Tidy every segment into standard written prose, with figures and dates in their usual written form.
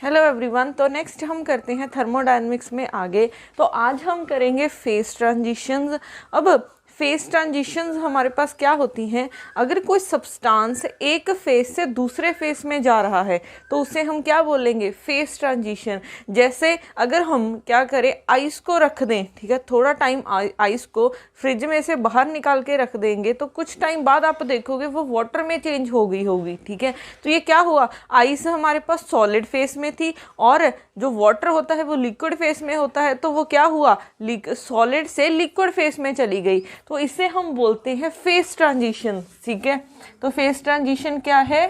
Hello everyone. तो next हम करते हैं थर्मोडायनेमिक्स में आगे। तो आज हम करेंगे फेस ट्रांजिशंस। अब फेस ट्रांजिशंस हमारे पास क्या होती हैं? अगर कोई सब्सटेंस एक फेस से दूसरे फेस में जा रहा है तो उसे हम क्या बोलेंगे? Face transition. जैसे अगर हम क्या करें, आइस को रख दें, ठीक है, थोड़ा टाइम आइस को फ्रिज में से बाहर निकाल के रख देंगे तो कुछ टाइम बाद आप देखोगे वो वाटर में चेंज हो गई होगी, ठीक है। तो ये क्या हुआ, आइस हमारे पास सॉलिड फेस में थी और जो वाटर होता है वो लिक्विड फेस में होता है, तो वो क्या हुआ, सॉलिड से लिक्विड फेस में चली गई। तो इसे हम बोलते हैं फेस ट्रांजिशन, ठीक है। तो फेस ट्रांजिशन क्या है?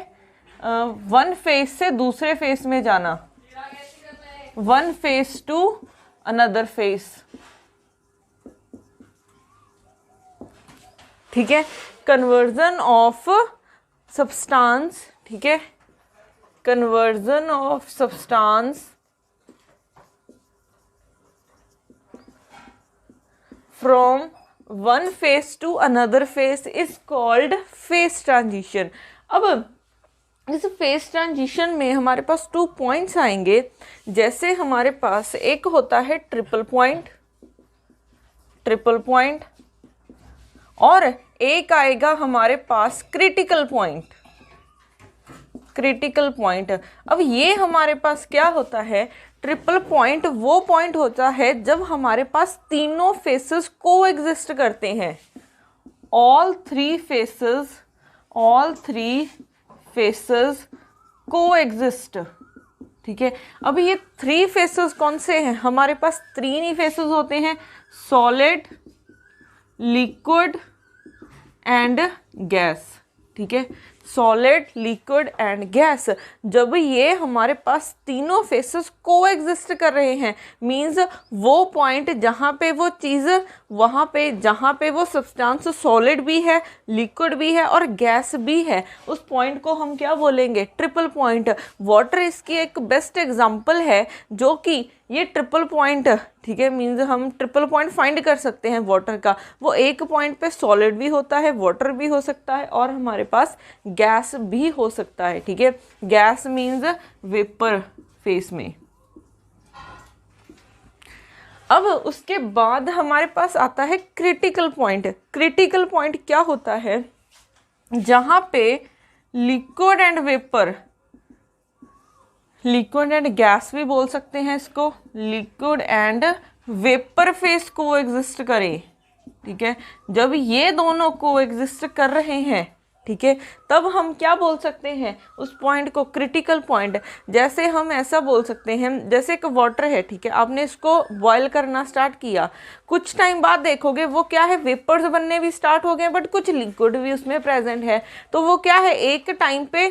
वन फेस से दूसरे फेस में जाना, one phase to another phase, ठीक है। कन्वर्जन ऑफ सब्सटेंस, ठीक है, conversion of substance from one phase to another phase is called phase transition. अब इस फेस ट्रांजिशन में हमारे पास 2 पॉइंट्स आएंगे। जैसे हमारे पास एक होता है ट्रिपल पॉइंट और एक आएगा हमारे पास क्रिटिकल पॉइंट। अब ये हमारे पास क्या होता है? ट्रिपल पॉइंट वो पॉइंट होता है जब हमारे पास तीनों फेसेस को एग्जिस्ट करते हैं। ऑल थ्री फेसेस को एग्जिस्ट, ठीक है। अब ये 3 फेसेस कौन से हैं? हमारे पास 3 ही फेसेस होते हैं, सॉलिड, लिक्विड एंड गैस, ठीक है। Solid, liquid and gas. जब ये हमारे पास तीनों फेसेस को एग्जिस्ट कर रहे हैं, मीन्स वो पॉइंट जहाँ पे वो चीज़, वहाँ पे जहाँ पे वो सब्सटेंस सॉलिड भी है, लिक्विड भी है और गैस भी है, उस पॉइंट को हम क्या बोलेंगे? Triple point. वाटर इसकी एक बेस्ट एग्जांपल है, जो कि ये ट्रिपल पॉइंट, ठीक है, मीन्स हम ट्रिपल पॉइंट फाइंड कर सकते हैं वाटर का। वो एक पॉइंट पे सॉलिड भी होता है, वाटर भी हो सकता है और हमारे पास गैस भी हो सकता है, ठीक है। गैस मीन्स वेपर फेस में। अब उसके बाद हमारे पास आता है क्रिटिकल पॉइंट। क्रिटिकल पॉइंट क्या होता है? जहां पे liquid and vapour, liquid and gas भी बोल सकते हैं इसको, लिक्विड एंड वेपर फेस को एग्जिस्ट करें, ठीक है। जब ये दोनों को एग्जिस्ट कर रहे हैं, ठीक है, तब हम क्या बोल सकते हैं उस पॉइंट को? Critical point. जैसे हम ऐसा बोल सकते हैं, जैसे एक वाटर है, ठीक है, आपने इसको बॉयल करना स्टार्ट किया, कुछ टाइम बाद देखोगे वो क्या है, वेपर्स बनने भी स्टार्ट हो गए, बट कुछ लिक्विड भी उसमें प्रेजेंट है। तो वो क्या है, एक टाइम पे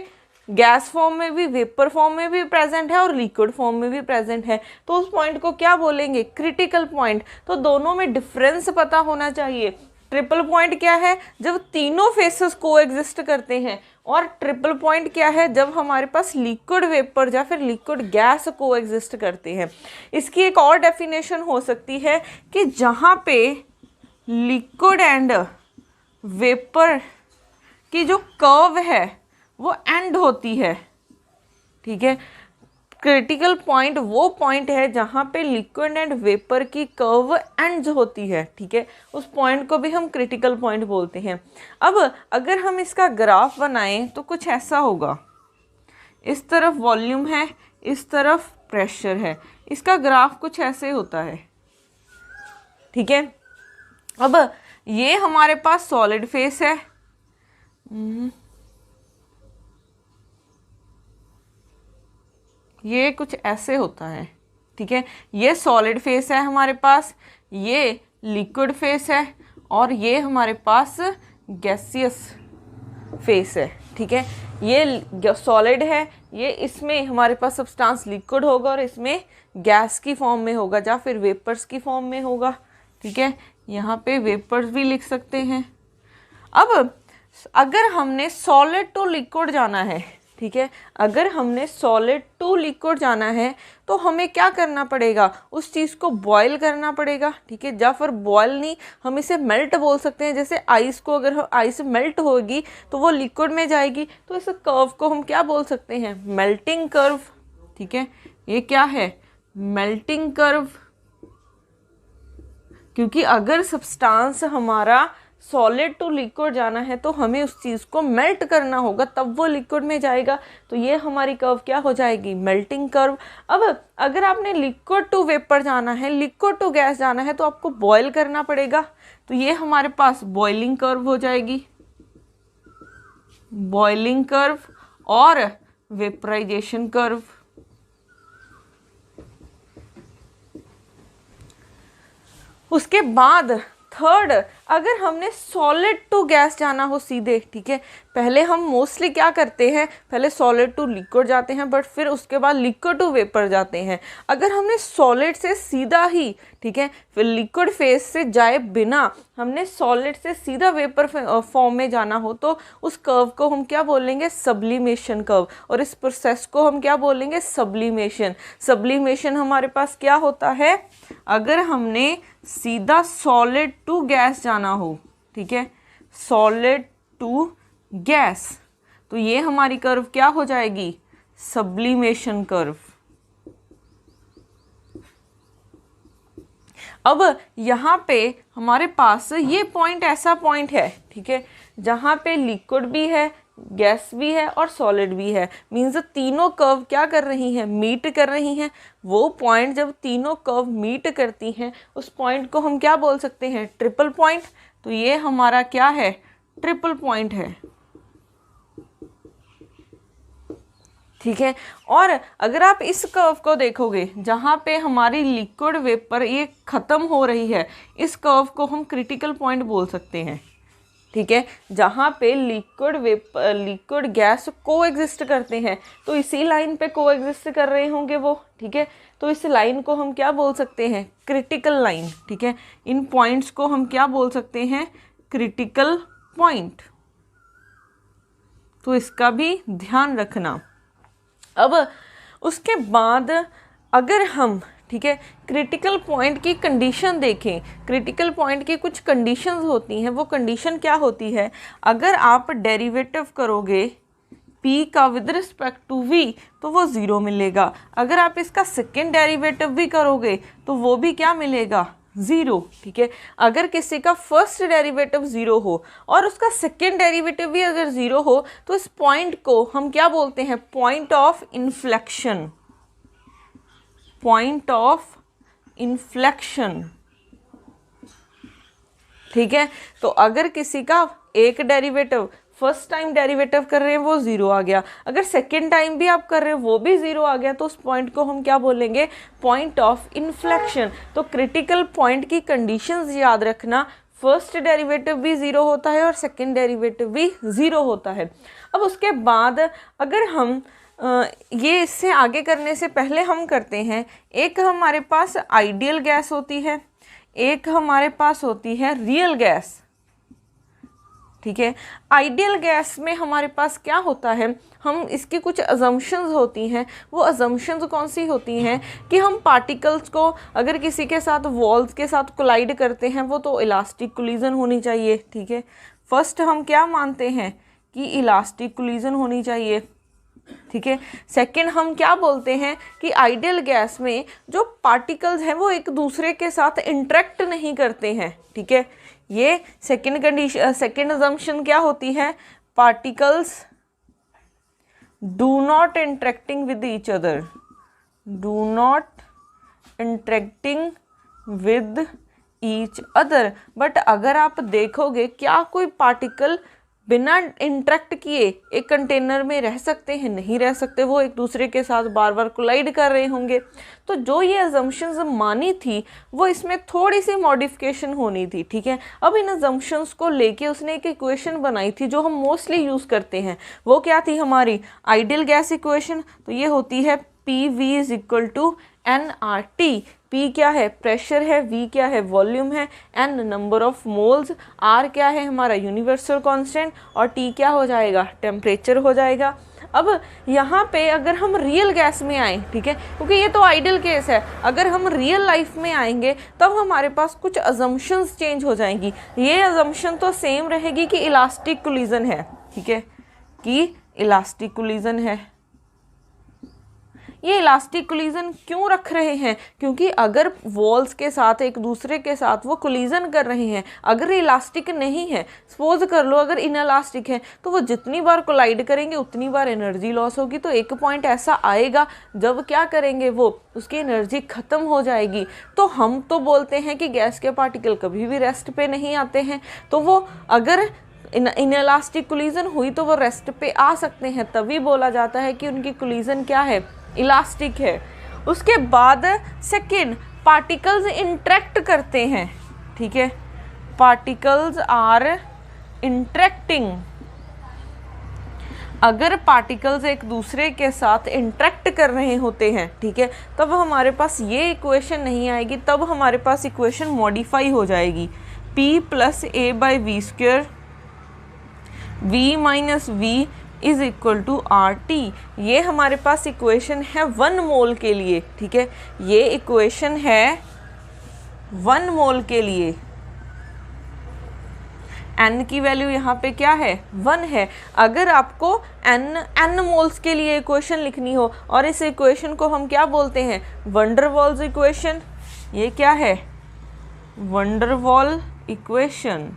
गैस फॉर्म में भी, वेपर फॉर्म में भी प्रेजेंट है और लिक्विड फॉर्म में भी प्रेजेंट है। तो उस पॉइंट को क्या बोलेंगे? Critical point. तो दोनों में डिफरेंस पता होना चाहिए। ट्रिपल पॉइंट क्या है? जब तीनों फेसेस को एग्जिस्ट करते हैं। और ट्रिपल पॉइंट क्या है? जब हमारे पास लिक्विड वेपर या फिर लिक्विड गैस को एग्जिस्ट करते हैं। इसकी एक और डेफिनेशन हो सकती है कि जहाँ पे लिक्विड एंड वेपर की जो कर्व है वो एंड होती है, ठीक है। क्रिटिकल पॉइंट वो पॉइंट है जहाँ पे लिक्विड एंड वेपर की कर्व एंड्स होती है, ठीक है। उस पॉइंट को भी हम क्रिटिकल पॉइंट बोलते हैं। अब अगर हम इसका ग्राफ बनाएं तो कुछ ऐसा होगा। इस तरफ वॉल्यूम है, इस तरफ प्रेशर है, इसका ग्राफ कुछ ऐसे होता है, ठीक है। अब ये हमारे पास सॉलिड फेस है, ये कुछ ऐसे होता है, ठीक है। ये सॉलिड फेस है हमारे पास, ये लिक्विड फेस है और ये हमारे पास गैसियस फेस है, ठीक है। ये सॉलिड है, ये इसमें हमारे पास सब्सटेंस लिक्विड होगा और इसमें गैस की फॉर्म में होगा या फिर वेपर्स की फॉर्म में होगा, ठीक है। यहाँ पे वेपर्स भी लिख सकते हैं। अब अगर हमने सॉलिड टू लिक्विड जाना है, ठीक है, अगर हमने सॉलिड टू लिक्विड जाना है तो हमें क्या करना पड़ेगा? उस चीज़ को बॉयल करना पड़ेगा, ठीक है। या फिर बॉयल नहीं, हम इसे मेल्ट बोल सकते हैं। जैसे आइस को, अगर आइस मेल्ट होगी तो वो लिक्विड में जाएगी, तो इस कर्व को हम क्या बोल सकते हैं? मेल्टिंग कर्व, ठीक है, ये क्या है, मेल्टिंग कर्व। क्योंकि अगर सब्सटेंस हमारा सॉलिड टू लिक्विड जाना है तो हमें उस चीज़ को मेल्ट करना होगा, तब वो लिक्विड में जाएगा। तो ये हमारी कर्व क्या हो जाएगी, मेल्टिंग कर्व। अब अगर आपने लिक्विड टू वेपर जाना है, लिक्विड टू गैस जाना है, तो आपको बॉयल करना पड़ेगा। तो ये हमारे पास बॉइलिंग कर्व हो जाएगी, बॉइलिंग कर्व और वेपराइजेशन कर्व। उसके बाद थर्ड, अगर हमने सॉलिड टू गैस जाना हो सीधे, ठीक है, पहले हम मोस्टली क्या करते हैं, पहले सॉलिड टू लिक्विड जाते हैं, बट फिर उसके बाद लिक्विड टू वेपर जाते हैं। अगर हमने सॉलिड से सीधा ही, ठीक है, फिर लिक्विड फेज से जाए बिना हमने सॉलिड से सीधा वेपर फॉर्म में जाना हो, तो उस कर्व को हम क्या बोलेंगे, सब्लिमेशन कर्व। और इस प्रोसेस को हम क्या बोलेंगे, सब्लिमेशन। सब्लिमेशन हमारे पास क्या होता है, अगर हमने सीधा सॉलिड टू गैस जाना हो, ठीक है, सॉलिड टू गैस, तो ये हमारी कर्व क्या हो जाएगी, सब्लिमेशन कर्व। अब यहाँ पे हमारे पास ये पॉइंट ऐसा पॉइंट है, ठीक है, जहाँ पे लिक्विड भी है, गैस भी है और सॉलिड भी है। मीन्स तीनों कर्व क्या कर रही हैं, मीट कर रही हैं। वो पॉइंट जब तीनों कर्व मीट करती हैं, उस पॉइंट को हम क्या बोल सकते हैं, ट्रिपल पॉइंट। तो ये हमारा क्या है, ट्रिपल पॉइंट है, ठीक है। और अगर आप इस कर्व को देखोगे, जहाँ पे हमारी लिक्विड वेपर ये ख़त्म हो रही है, इस कर्व को हम क्रिटिकल पॉइंट बोल सकते हैं, ठीक है, जहाँ पे लिक्विड वेपर लिक्विड गैस को एग्जिस्ट करते हैं। तो इसी लाइन पे को एग्जिस्ट कर रहे होंगे वो, ठीक है। तो इस लाइन को हम क्या बोल सकते हैं, क्रिटिकल लाइन, ठीक है। इन पॉइंट्स को हम क्या बोल सकते हैं, क्रिटिकल पॉइंट। तो इसका भी ध्यान रखना। अब उसके बाद अगर हम, ठीक है, क्रिटिकल पॉइंट की कंडीशन देखें, क्रिटिकल पॉइंट की कुछ कंडीशंस होती हैं। वो कंडीशन क्या होती है, अगर आप डेरिवेटिव करोगे p का विद रिस्पेक्ट टू v तो वो ज़ीरो मिलेगा। अगर आप इसका सेकेंड डेरिवेटिव भी करोगे तो वो भी क्या मिलेगा, ज़ीरो, ठीक है। अगर किसी का फर्स्ट डेरिवेटिव ज़ीरो हो और उसका सेकेंड डेरिवेटिव भी अगर ज़ीरो हो, तो इस पॉइंट को हम क्या बोलते हैं, point of inflection, point of inflection, ठीक है। तो अगर किसी का एक डेरिवेटिव फर्स्ट टाइम डेरिवेटिव कर रहे हैं वो ज़ीरो आ गया, अगर सेकेंड टाइम भी आप कर रहे हो वो भी ज़ीरो आ गया, तो उस पॉइंट को हम क्या बोलेंगे, पॉइंट ऑफ इन्फ्लेक्शन। तो क्रिटिकल पॉइंट की कंडीशंस याद रखना, फर्स्ट डेरिवेटिव भी ज़ीरो होता है और सेकेंड डेरिवेटिव भी ज़ीरो होता है। अब उसके बाद अगर हम ये इससे आगे करने से पहले हम करते हैं, एक हमारे पास आइडियल गैस होती है, एक हमारे पास होती है रियल गैस, ठीक है। आइडियल गैस में हमारे पास क्या होता है, हम इसकी कुछ अजम्पशंस होती हैं। वो अजम्पशंस कौन सी होती हैं कि हम पार्टिकल्स को अगर किसी के साथ वॉल्स के साथ कोलाइड करते हैं, वो तो इलास्टिक कोलिजन होनी चाहिए, ठीक है। फर्स्ट हम क्या मानते हैं कि इलास्टिक कोलिजन होनी चाहिए, ठीक है। सेकंड हम क्या बोलते हैं कि आइडियल गैस में जो पार्टिकल्स हैं वो एक दूसरे के साथ इंटरेक्ट नहीं करते हैं, ठीक है। ये सेकंड कंडीशन, सेकंड अजम्पशन क्या होती है, particles do not interacting with each other, do not interacting with each other. But अगर आप देखोगे क्या कोई पार्टिकल बिना इंटरेक्ट किए एक कंटेनर में रह सकते हैं, नहीं रह सकते, वो एक दूसरे के साथ बार बार कोलाइड कर रहे होंगे। तो जो ये अजम्पशंस मानी थी वो इसमें थोड़ी सी मॉडिफिकेशन होनी थी, ठीक है। अब इन अजम्पशंस को लेके उसने एक इक्वेशन बनाई थी जो हम मोस्टली यूज़ करते हैं। वो क्या थी हमारी आइडियल गैस इक्वेशन। तो ये होती है PV is equal to nRT। P क्या है, प्रेशर है, V क्या है, वॉल्यूम है, N number of moles, R क्या है हमारा यूनिवर्सल कांस्टेंट और T क्या हो जाएगा, टेम्परेचर हो जाएगा। अब यहाँ पे अगर हम रियल गैस में आए, ठीक है, क्योंकि ये तो आइडियल केस है, अगर हम रियल लाइफ में आएंगे तब हमारे पास कुछ अजम्पशंस चेंज हो जाएंगी। ये अजम्पशन तो सेम रहेगी कि इलास्टिक कोलिजन है, ठीक है, कि इलास्टिक कोलिजन है। ये इलास्टिक कोलिजन क्यों रख रहे हैं? क्योंकि अगर वॉल्स के साथ एक दूसरे के साथ वो कोलिजन कर रहे हैं, अगर इलास्टिक नहीं है, सपोज कर लो अगर इनइलास्टिक है, तो वो जितनी बार कोलाइड करेंगे उतनी बार एनर्जी लॉस होगी। तो एक पॉइंट ऐसा आएगा जब क्या करेंगे, वो उसकी एनर्जी ख़त्म हो जाएगी। तो हम तो बोलते हैं कि गैस के पार्टिकल कभी भी रेस्ट पे नहीं आते हैं, तो वो अगर इनइलास्टिक कोलिजन हुई तो वो रेस्ट पे आ सकते हैं, तभी बोला जाता है कि उनकी कोलिजन क्या है, इलास्टिक है। उसके बाद सेकेंड, पार्टिकल्स इंटरेक्ट करते हैं, ठीक है, पार्टिकल्स आर इंटरेक्टिंग। अगर पार्टिकल्स एक दूसरे के साथ इंटरेक्ट कर रहे होते हैं, ठीक है, तब हमारे पास ये इक्वेशन नहीं आएगी, तब हमारे पास इक्वेशन मॉडिफाई हो जाएगी। P + a/v², v - v is equal to RT। ये हमारे पास इक्वेशन है 1 मोल के लिए, ठीक है, ये इक्वेशन है 1 मोल के लिए। n की वैल्यू यहाँ पे क्या है, 1 है। अगर आपको n मोल्स के लिए इक्वेशन लिखनी हो, और इस इक्वेशन को हम क्या बोलते हैं, वंडरवॉल्स इक्वेशन। ये क्या है, वंडरवॉल इक्वेशन,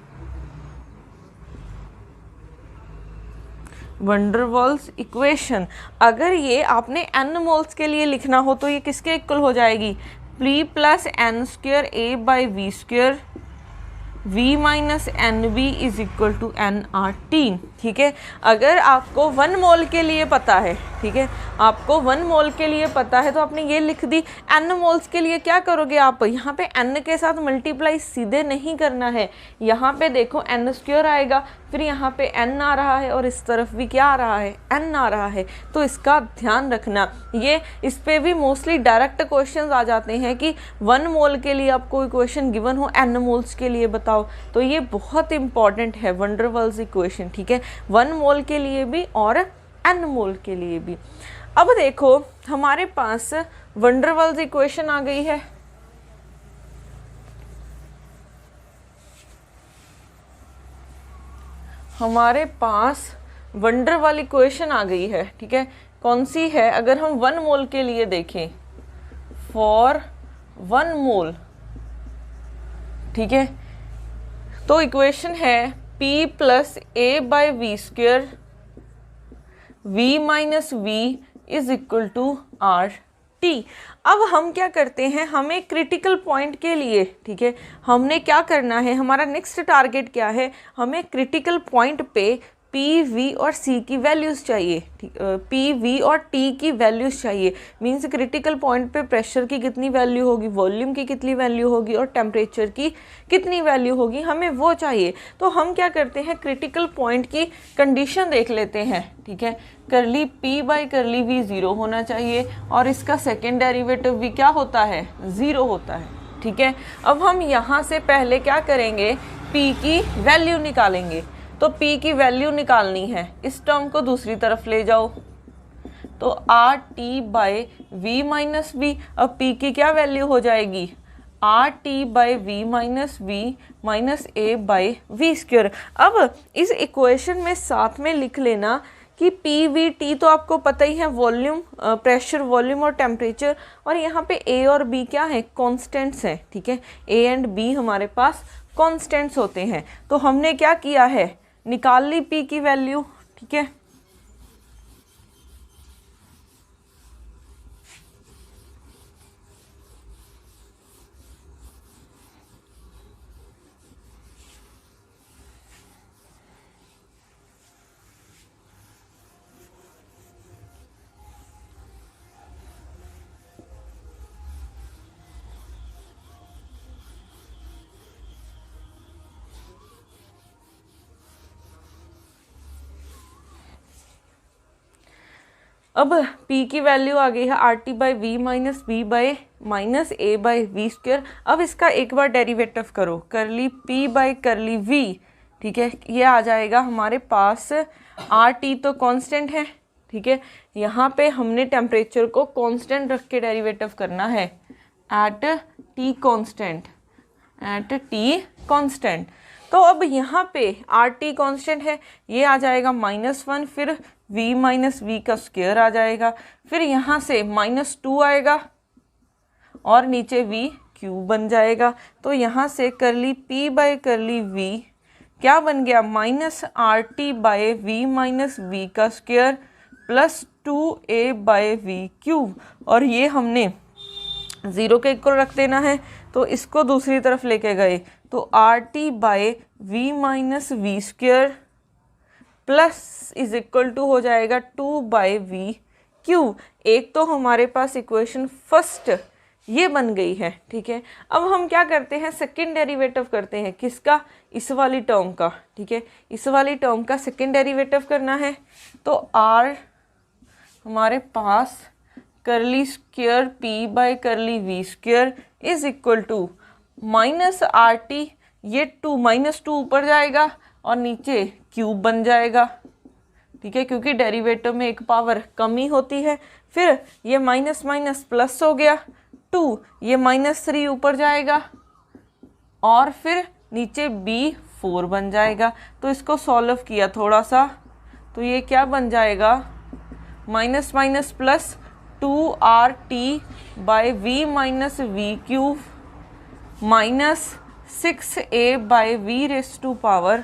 वंडरवॉल्स इक्वेशन। अगर ये आपने n मोल्स के लिए लिखना हो तो ये किसके इक्वल हो जाएगी, P + n² a/v², v - nv is equal to nRT, ठीक है। अगर आपको 1 मोल के लिए पता है, ठीक है, आपको 1 मोल के लिए पता है तो आपने ये लिख दी। n मोल्स के लिए क्या करोगे आप, यहाँ पे n के साथ मल्टीप्लाई सीधे नहीं करना है, यहाँ पे देखो n² आएगा, फिर यहाँ पे n आ रहा है और इस तरफ भी क्या आ रहा है, n आ रहा है। तो इसका ध्यान रखना, ये इस पे भी मोस्टली डायरेक्ट क्वेश्चंस आ जाते हैं कि 1 मोल के लिए आपको इक्वेशन गिवन हो, n मोल्स के लिए बताओ। तो ये बहुत इंपॉर्टेंट है वंडरवॉल्स इक्वेशन, ठीक है, 1 मोल के लिए भी और n मोल के लिए भी। अब देखो हमारे पास वंडरवॉल्स इक्वेशन आ गई है, हमारे पास वंडरवॉल इक्वेशन आ गई है, ठीक है। कौन सी है, अगर हम 1 मोल के लिए देखें, फॉर 1 मोल, ठीक है, तो इक्वेशन है P + a/v², v - v is equal to RT। अब हम क्या करते हैं, हमें क्रिटिकल पॉइंट के लिए, ठीक है, हमने क्या करना है, हमारा नेक्स्ट टारगेट क्या है, हमें क्रिटिकल पॉइंट पे P, V और C की वैल्यूज़ चाहिए, ठीक, P, V और T की वैल्यूज़ चाहिए। मीन्स क्रिटिकल पॉइंट पे प्रेशर की कितनी वैल्यू होगी, वॉल्यूम की कितनी वैल्यू होगी और टेम्परेचर की कितनी वैल्यू होगी, हमें वो चाहिए। तो हम क्या करते हैं, क्रिटिकल पॉइंट की कंडीशन देख लेते हैं, ठीक है। करली P/v 0 होना चाहिए और इसका सेकेंड डेरिवेटिव भी क्या होता है, 0 होता है, ठीक है। अब हम यहाँ से पहले क्या करेंगे, P की वैल्यू निकालेंगे। तो P की वैल्यू निकालनी है, इस टर्म को दूसरी तरफ ले जाओ, तो RT/v - v। अब P की क्या वैल्यू हो जाएगी, RT/v - v - a/v²। अब इस इक्वेशन में साथ में लिख लेना कि PVT तो आपको पता ही है, वॉल्यूम, प्रेशर, वॉल्यूम और टेम्परेचर, और यहाँ पे A और B क्या है, कॉन्स्टेंट्स हैं, ठीक है। A एंड B हमारे पास कॉन्स्टेंट्स होते हैं। तो हमने क्या किया है, निकाल ली P की वैल्यू, ठीक है। अब P की वैल्यू आ गई है RT/v - v a/v²। अब इसका एक बार डेरिवेटिव करो, करली P/v, ठीक है, ये आ जाएगा हमारे पास। RT तो कांस्टेंट है, ठीक है, यहाँ पे हमने टेम्परेचर को कांस्टेंट रख के डेरिवेटिव करना है, at T constant, at T constant. तो अब यहाँ पे RT कांस्टेंट है, ये आ जाएगा -1, फिर v माइनस वी का स्क्वायर आ जाएगा। फिर यहाँ से -2 आएगा और नीचे v क्यूब बन जाएगा। तो यहाँ से करली p बाय करली v क्या बन गया, -RT/v माइनस वी का square plus 2a by V cube. और ये हमने 0 के इक्वल रख देना है, तो इसको दूसरी तरफ लेके गए तो RT/v minus V square plus is equal to हो जाएगा 2/v क्यूब। एक तो हमारे पास इक्वेशन फर्स्ट ये बन गई है, ठीक है। अब हम क्या करते हैं, सेकेंड डेरिवेटिव करते हैं, किसका, इस वाली टर्म का, ठीक है। इस वाली टर्म का सेकेंड डेरिवेटिव करना है, तो r हमारे पास curly square p by curly v square is equal to -RT, ये -2 ऊपर जाएगा और नीचे क्यूब बन जाएगा, ठीक है, क्योंकि डेरिवेटिव में एक पावर कमी होती है। फिर ये माइनस माइनस प्लस हो गया 2, ये -3 ऊपर जाएगा और फिर नीचे b 4 बन जाएगा। तो इसको सॉल्व किया थोड़ा सा, तो ये क्या बन जाएगा, minus minus plus 2RT/v minus V cube -6a/v⁴।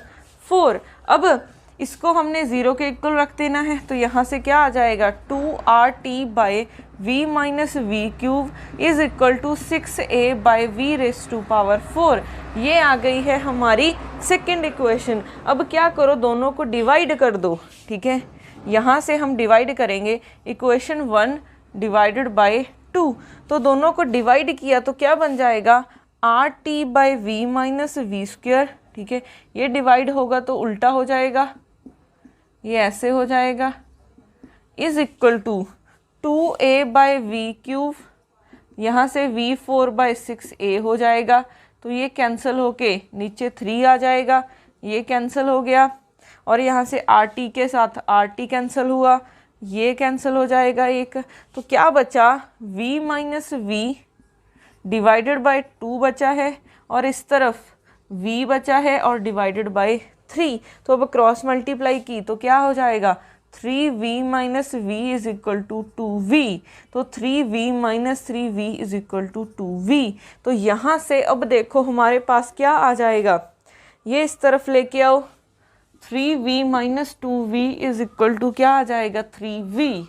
अब इसको हमने 0 के इक्वल रख देना है, तो यहाँ से क्या आ जाएगा, 2RT/v minus V cube is equal to 6a/v⁴। ये आ गई है हमारी सेकेंड इक्वेशन। अब क्या करो, दोनों को डिवाइड कर दो, ठीक है। यहाँ से हम डिवाइड करेंगे इक्वेशन 1 डिवाइडेड बाय 2, तो दोनों को डिवाइड किया तो क्या बन जाएगा, RT/v माइनस वी स्क्वायर, ठीक है। ये डिवाइड होगा तो उल्टा हो जाएगा, ये ऐसे हो जाएगा, is equal to 2a/v cube, यहाँ से v4/6a हो जाएगा, तो ये कैंसिल होके नीचे 3 आ जाएगा, ये कैंसिल हो गया और यहाँ से RT के साथ RT कैंसिल हुआ, ये कैंसिल हो जाएगा एक, तो क्या बचा, v minus V divided by 2 बचा है और इस तरफ v बचा है और डिवाइडेड बाय 3। तो अब क्रॉस मल्टीप्लाई की तो क्या हो जाएगा, 3v minus V is equal to 2v, तो 3v minus 3v is equal to 2v। तो यहाँ से अब देखो हमारे पास क्या आ जाएगा, ये इस तरफ लेके आओ, 3v minus 2v is equal to क्या आ जाएगा, 3v।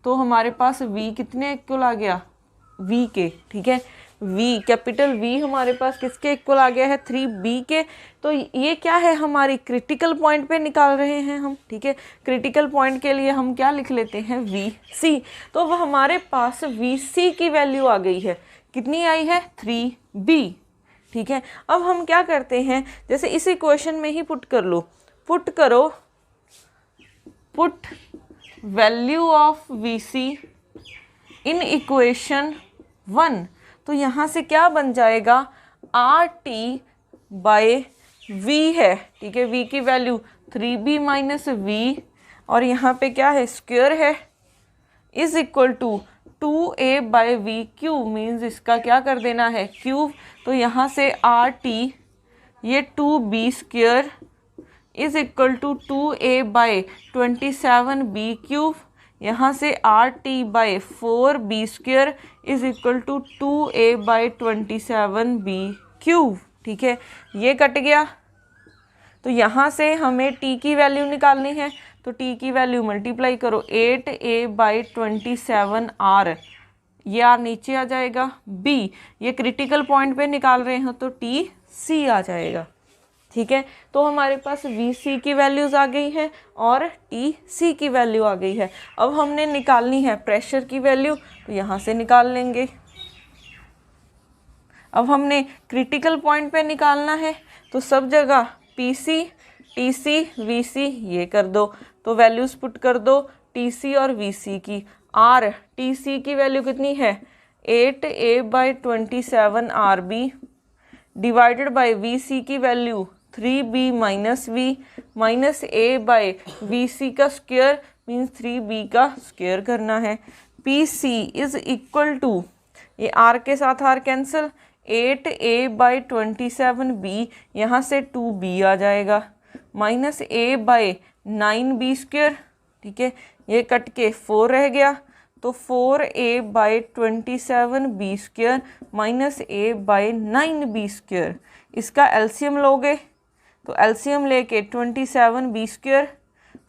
तो हमारे पास v कितने इक्वल आ गया, v के, ठीक है। v कैपिटल v हमारे पास किसके इक्वल आ गया है, 3b के। तो ये क्या है, हमारी क्रिटिकल पॉइंट पे निकाल रहे हैं हम, ठीक है। क्रिटिकल पॉइंट के लिए हम क्या लिख लेते हैं, vc। तो अब हमारे पास vc की वैल्यू आ गई है, कितनी आई है, 3b, ठीक है। अब हम क्या करते हैं, जैसे इस इक्वेशन में ही पुट कर लो, पुट करो, put value of vc in equation 1, तो यहाँ से क्या बन जाएगा, RT/v है, ठीक है। v की वैल्यू 3b माइनस वी और यहाँ पे क्या है, स्क्वायर है, is equal to 2a/v cube, means इसका क्या कर देना है, क्यूब। तो यहाँ से RT ये 2b square is equal to 2a/27b cube, यहाँ से RT/4b square is equal to 2a/27b cube, ठीक है। ये कट गया, तो यहाँ से हमें t की वैल्यू निकालनी है, तो t की वैल्यू मल्टीप्लाई करो, 8a/27r, ये r नीचे आ जाएगा, b ये क्रिटिकल पॉइंट पे निकाल रहे हैं तो t c आ जाएगा, ठीक है। तो हमारे पास vc की वैल्यूज आ गई है और tc की वैल्यू आ गई है। अब हमने निकालनी है प्रेशर की वैल्यू, तो यहाँ से निकाल लेंगे। अब हमने क्रिटिकल पॉइंट पे निकालना है, तो सब जगह pc tc vc ये कर दो, तो वैल्यूज पुट कर दो tc और vc की। r tc की वैल्यू कितनी है, 8a/27rb डिवाइडेड बाय vc की value 3b minus V minus a/vc का स्क्वायर मीन्स 3b का स्क्वायर करना है। pc इज इक्वल टू, ये r के साथ r कैंसिल, 8a/27b, यहाँ से 2b आ जाएगा, माइनस a/9b स्क्वायर ठीक है, ये कट के 4 रह गया, तो 4a/27b² माइनस a/9b², इसका एलसीएम लोगे तो एलसीएम लेके 27b²,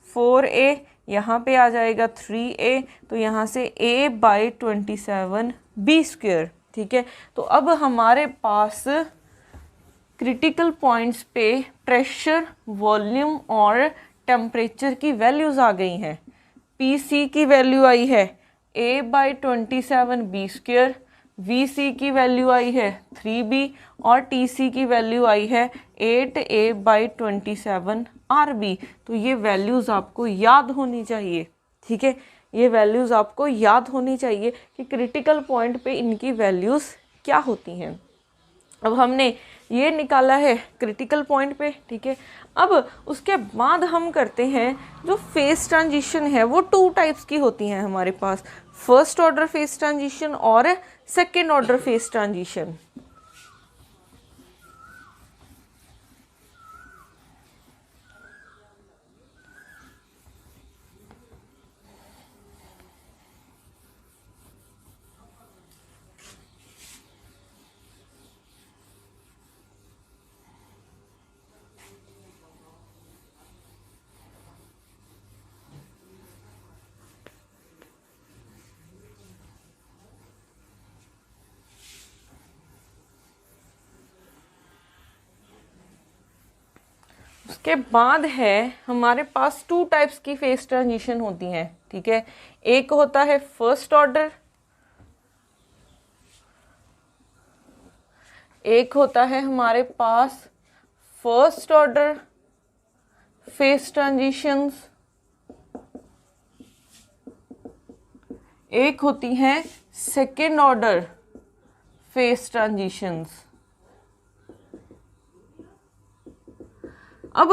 4a यहाँ पे आ जाएगा 3a, तो यहाँ से a/27b²। ठीक है, तो अब हमारे पास क्रिटिकल पॉइंट्स पे प्रेशर, वॉल्यूम और टेम्परेचर की वैल्यूज़ आ गई हैं। पी की वैल्यू आई है a/27b², वी की वैल्यू आई है 3b और टी की वैल्यू आई है 8a/27 तो ये वैल्यूज़ आपको याद होनी चाहिए। ठीक है, ये वैल्यूज़ आपको याद होनी चाहिए कि क्रिटिकल पॉइंट पे इनकी वैल्यूज़ क्या होती हैं। अब हमने ये निकाला है क्रिटिकल पॉइंट पे। ठीक है, अब उसके बाद हम करते हैं जो फेस ट्रांजिशन है वो 2 टाइप्स की होती हैं हमारे पास, फर्स्ट ऑर्डर फेस ट्रांजिशन और सेकेंड ऑर्डर फेस ट्रांजिशन। उसके बाद है हमारे पास 2 टाइप्स की फेस ट्रांजिशन होती हैं। ठीक है, एक होता है फर्स्ट ऑर्डर, एक होता है हमारे पास फर्स्ट ऑर्डर फेस ट्रांजिशंस, एक होती हैं सेकेंड ऑर्डर फेस ट्रांजिशंस। अब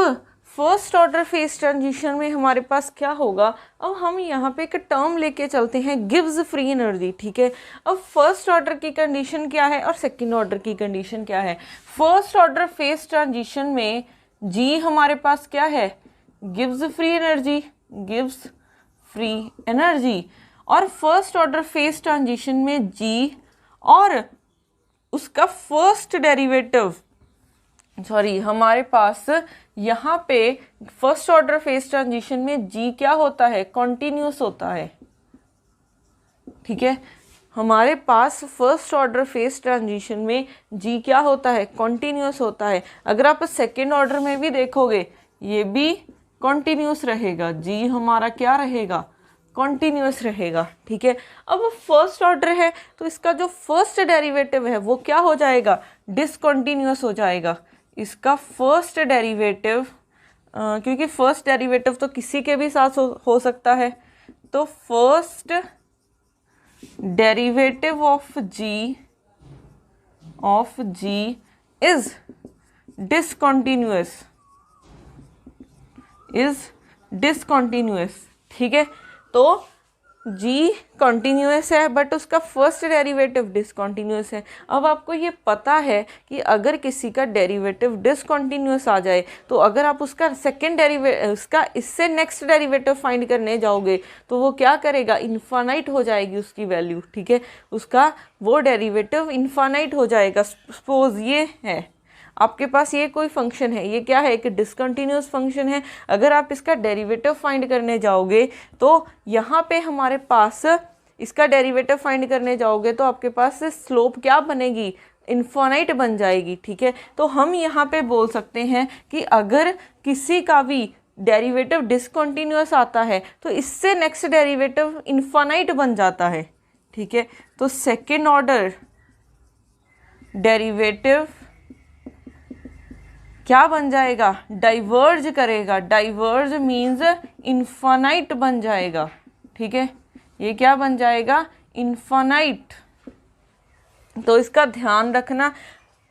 फर्स्ट ऑर्डर फेस ट्रांजिशन में हमारे पास क्या होगा, अब हम यहाँ पे एक टर्म लेके चलते हैं गिव्स फ्री एनर्जी। ठीक है, अब फर्स्ट ऑर्डर की कंडीशन क्या है और सेकंड ऑर्डर की कंडीशन क्या है। फर्स्ट ऑर्डर फेस ट्रांजिशन में जी हमारे पास क्या है, gives free energy, gives free energy, और फर्स्ट ऑर्डर फेस ट्रांजिशन में जी और उसका फर्स्ट डेरिवेटिव, सॉरी हमारे पास यहाँ पे फर्स्ट ऑर्डर फेस ट्रांजिशन में जी क्या होता है, कॉन्टिन्यूस होता है। ठीक है, हमारे पास फर्स्ट ऑर्डर फेस ट्रांजिशन में जी क्या होता है, कॉन्टिन्यूस होता है। अगर आप सेकेंड ऑर्डर में भी देखोगे ये भी कॉन्टिन्यूस रहेगा, जी हमारा क्या रहेगा, कॉन्टिन्यूस रहेगा। ठीक है, अब फर्स्ट ऑर्डर है तो इसका जो फर्स्ट डेरिवेटिव है वो क्या हो जाएगा, डिसकॉन्टिन्यूस हो जाएगा। इसका फर्स्ट डेरिवेटिव, क्योंकि फर्स्ट डेरिवेटिव तो किसी के भी साथ हो सकता है, तो first derivative of G is discontinuous. ठीक है, तो जी कॉन्टिन्यूअस है बट उसका फर्स्ट डेरिवेटिव डिसकॉन्टिन्यूअस है। अब आपको ये पता है कि अगर किसी का डेरिवेटिव डिसकॉन्टिन्यूअस आ जाए तो अगर आप उसका सेकेंड डेरिवेटिव, उसका इससे नेक्स्ट डेरिवेटिव फाइंड करने जाओगे तो वो क्या करेगा, इन्फानाइट हो जाएगी उसकी वैल्यू। ठीक है, उसका वो डेरिवेटिव इन्फानाइट हो जाएगा। सपोज ये है आपके पास, ये कोई फंक्शन है, ये क्या है, एक डिसकंटिन्यूअस फंक्शन है। अगर आप इसका डेरिवेटिव फाइंड करने जाओगे तो यहाँ पे हमारे पास इसका डेरिवेटिव फाइंड करने जाओगे तो आपके पास स्लोप क्या बनेगी, इन्फानाइट बन जाएगी। ठीक है, तो हम यहाँ पे बोल सकते हैं कि अगर किसी का भी डेरिवेटिव डिसकंटिन्यूअस आता है तो इससे नेक्स्ट डेरिवेटिव इन्फानाइट बन जाता है। ठीक है, तो सेकेंड ऑर्डर डेरिवेटिव क्या बन जाएगा, डाइवर्ज करेगा। डाइवर्ज मीन्स इन्फानाइट बन जाएगा। ठीक है, ये क्या बन जाएगा, इन्फानाइट। तो इसका ध्यान रखना,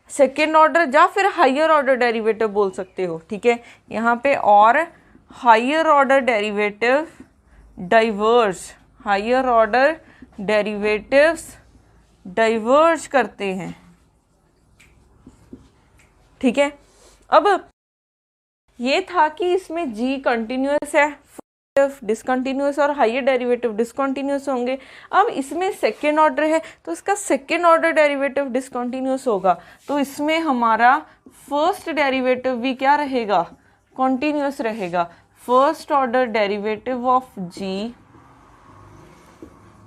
सेकेंड ऑर्डर या फिर हायर ऑर्डर डेरिवेटिव बोल सकते हो। ठीक है, यहाँ पे और higher order derivative diverge, higher order derivatives diverge करते हैं। ठीक है, अब ये था कि इसमें जी कंटिन्यूअस है, डिसकंटिन्यूअस और हायर डेरिवेटिव डिसकंटिन्यूअस होंगे। अब इसमें सेकेंड ऑर्डर है तो इसका सेकेंड ऑर्डर डेरिवेटिव डिसकंटिन्यूअस होगा, तो इसमें हमारा फर्स्ट डेरिवेटिव भी क्या रहेगा, कॉन्टिन्यूअस रहेगा। फर्स्ट ऑर्डर डेरिवेटिव ऑफ जी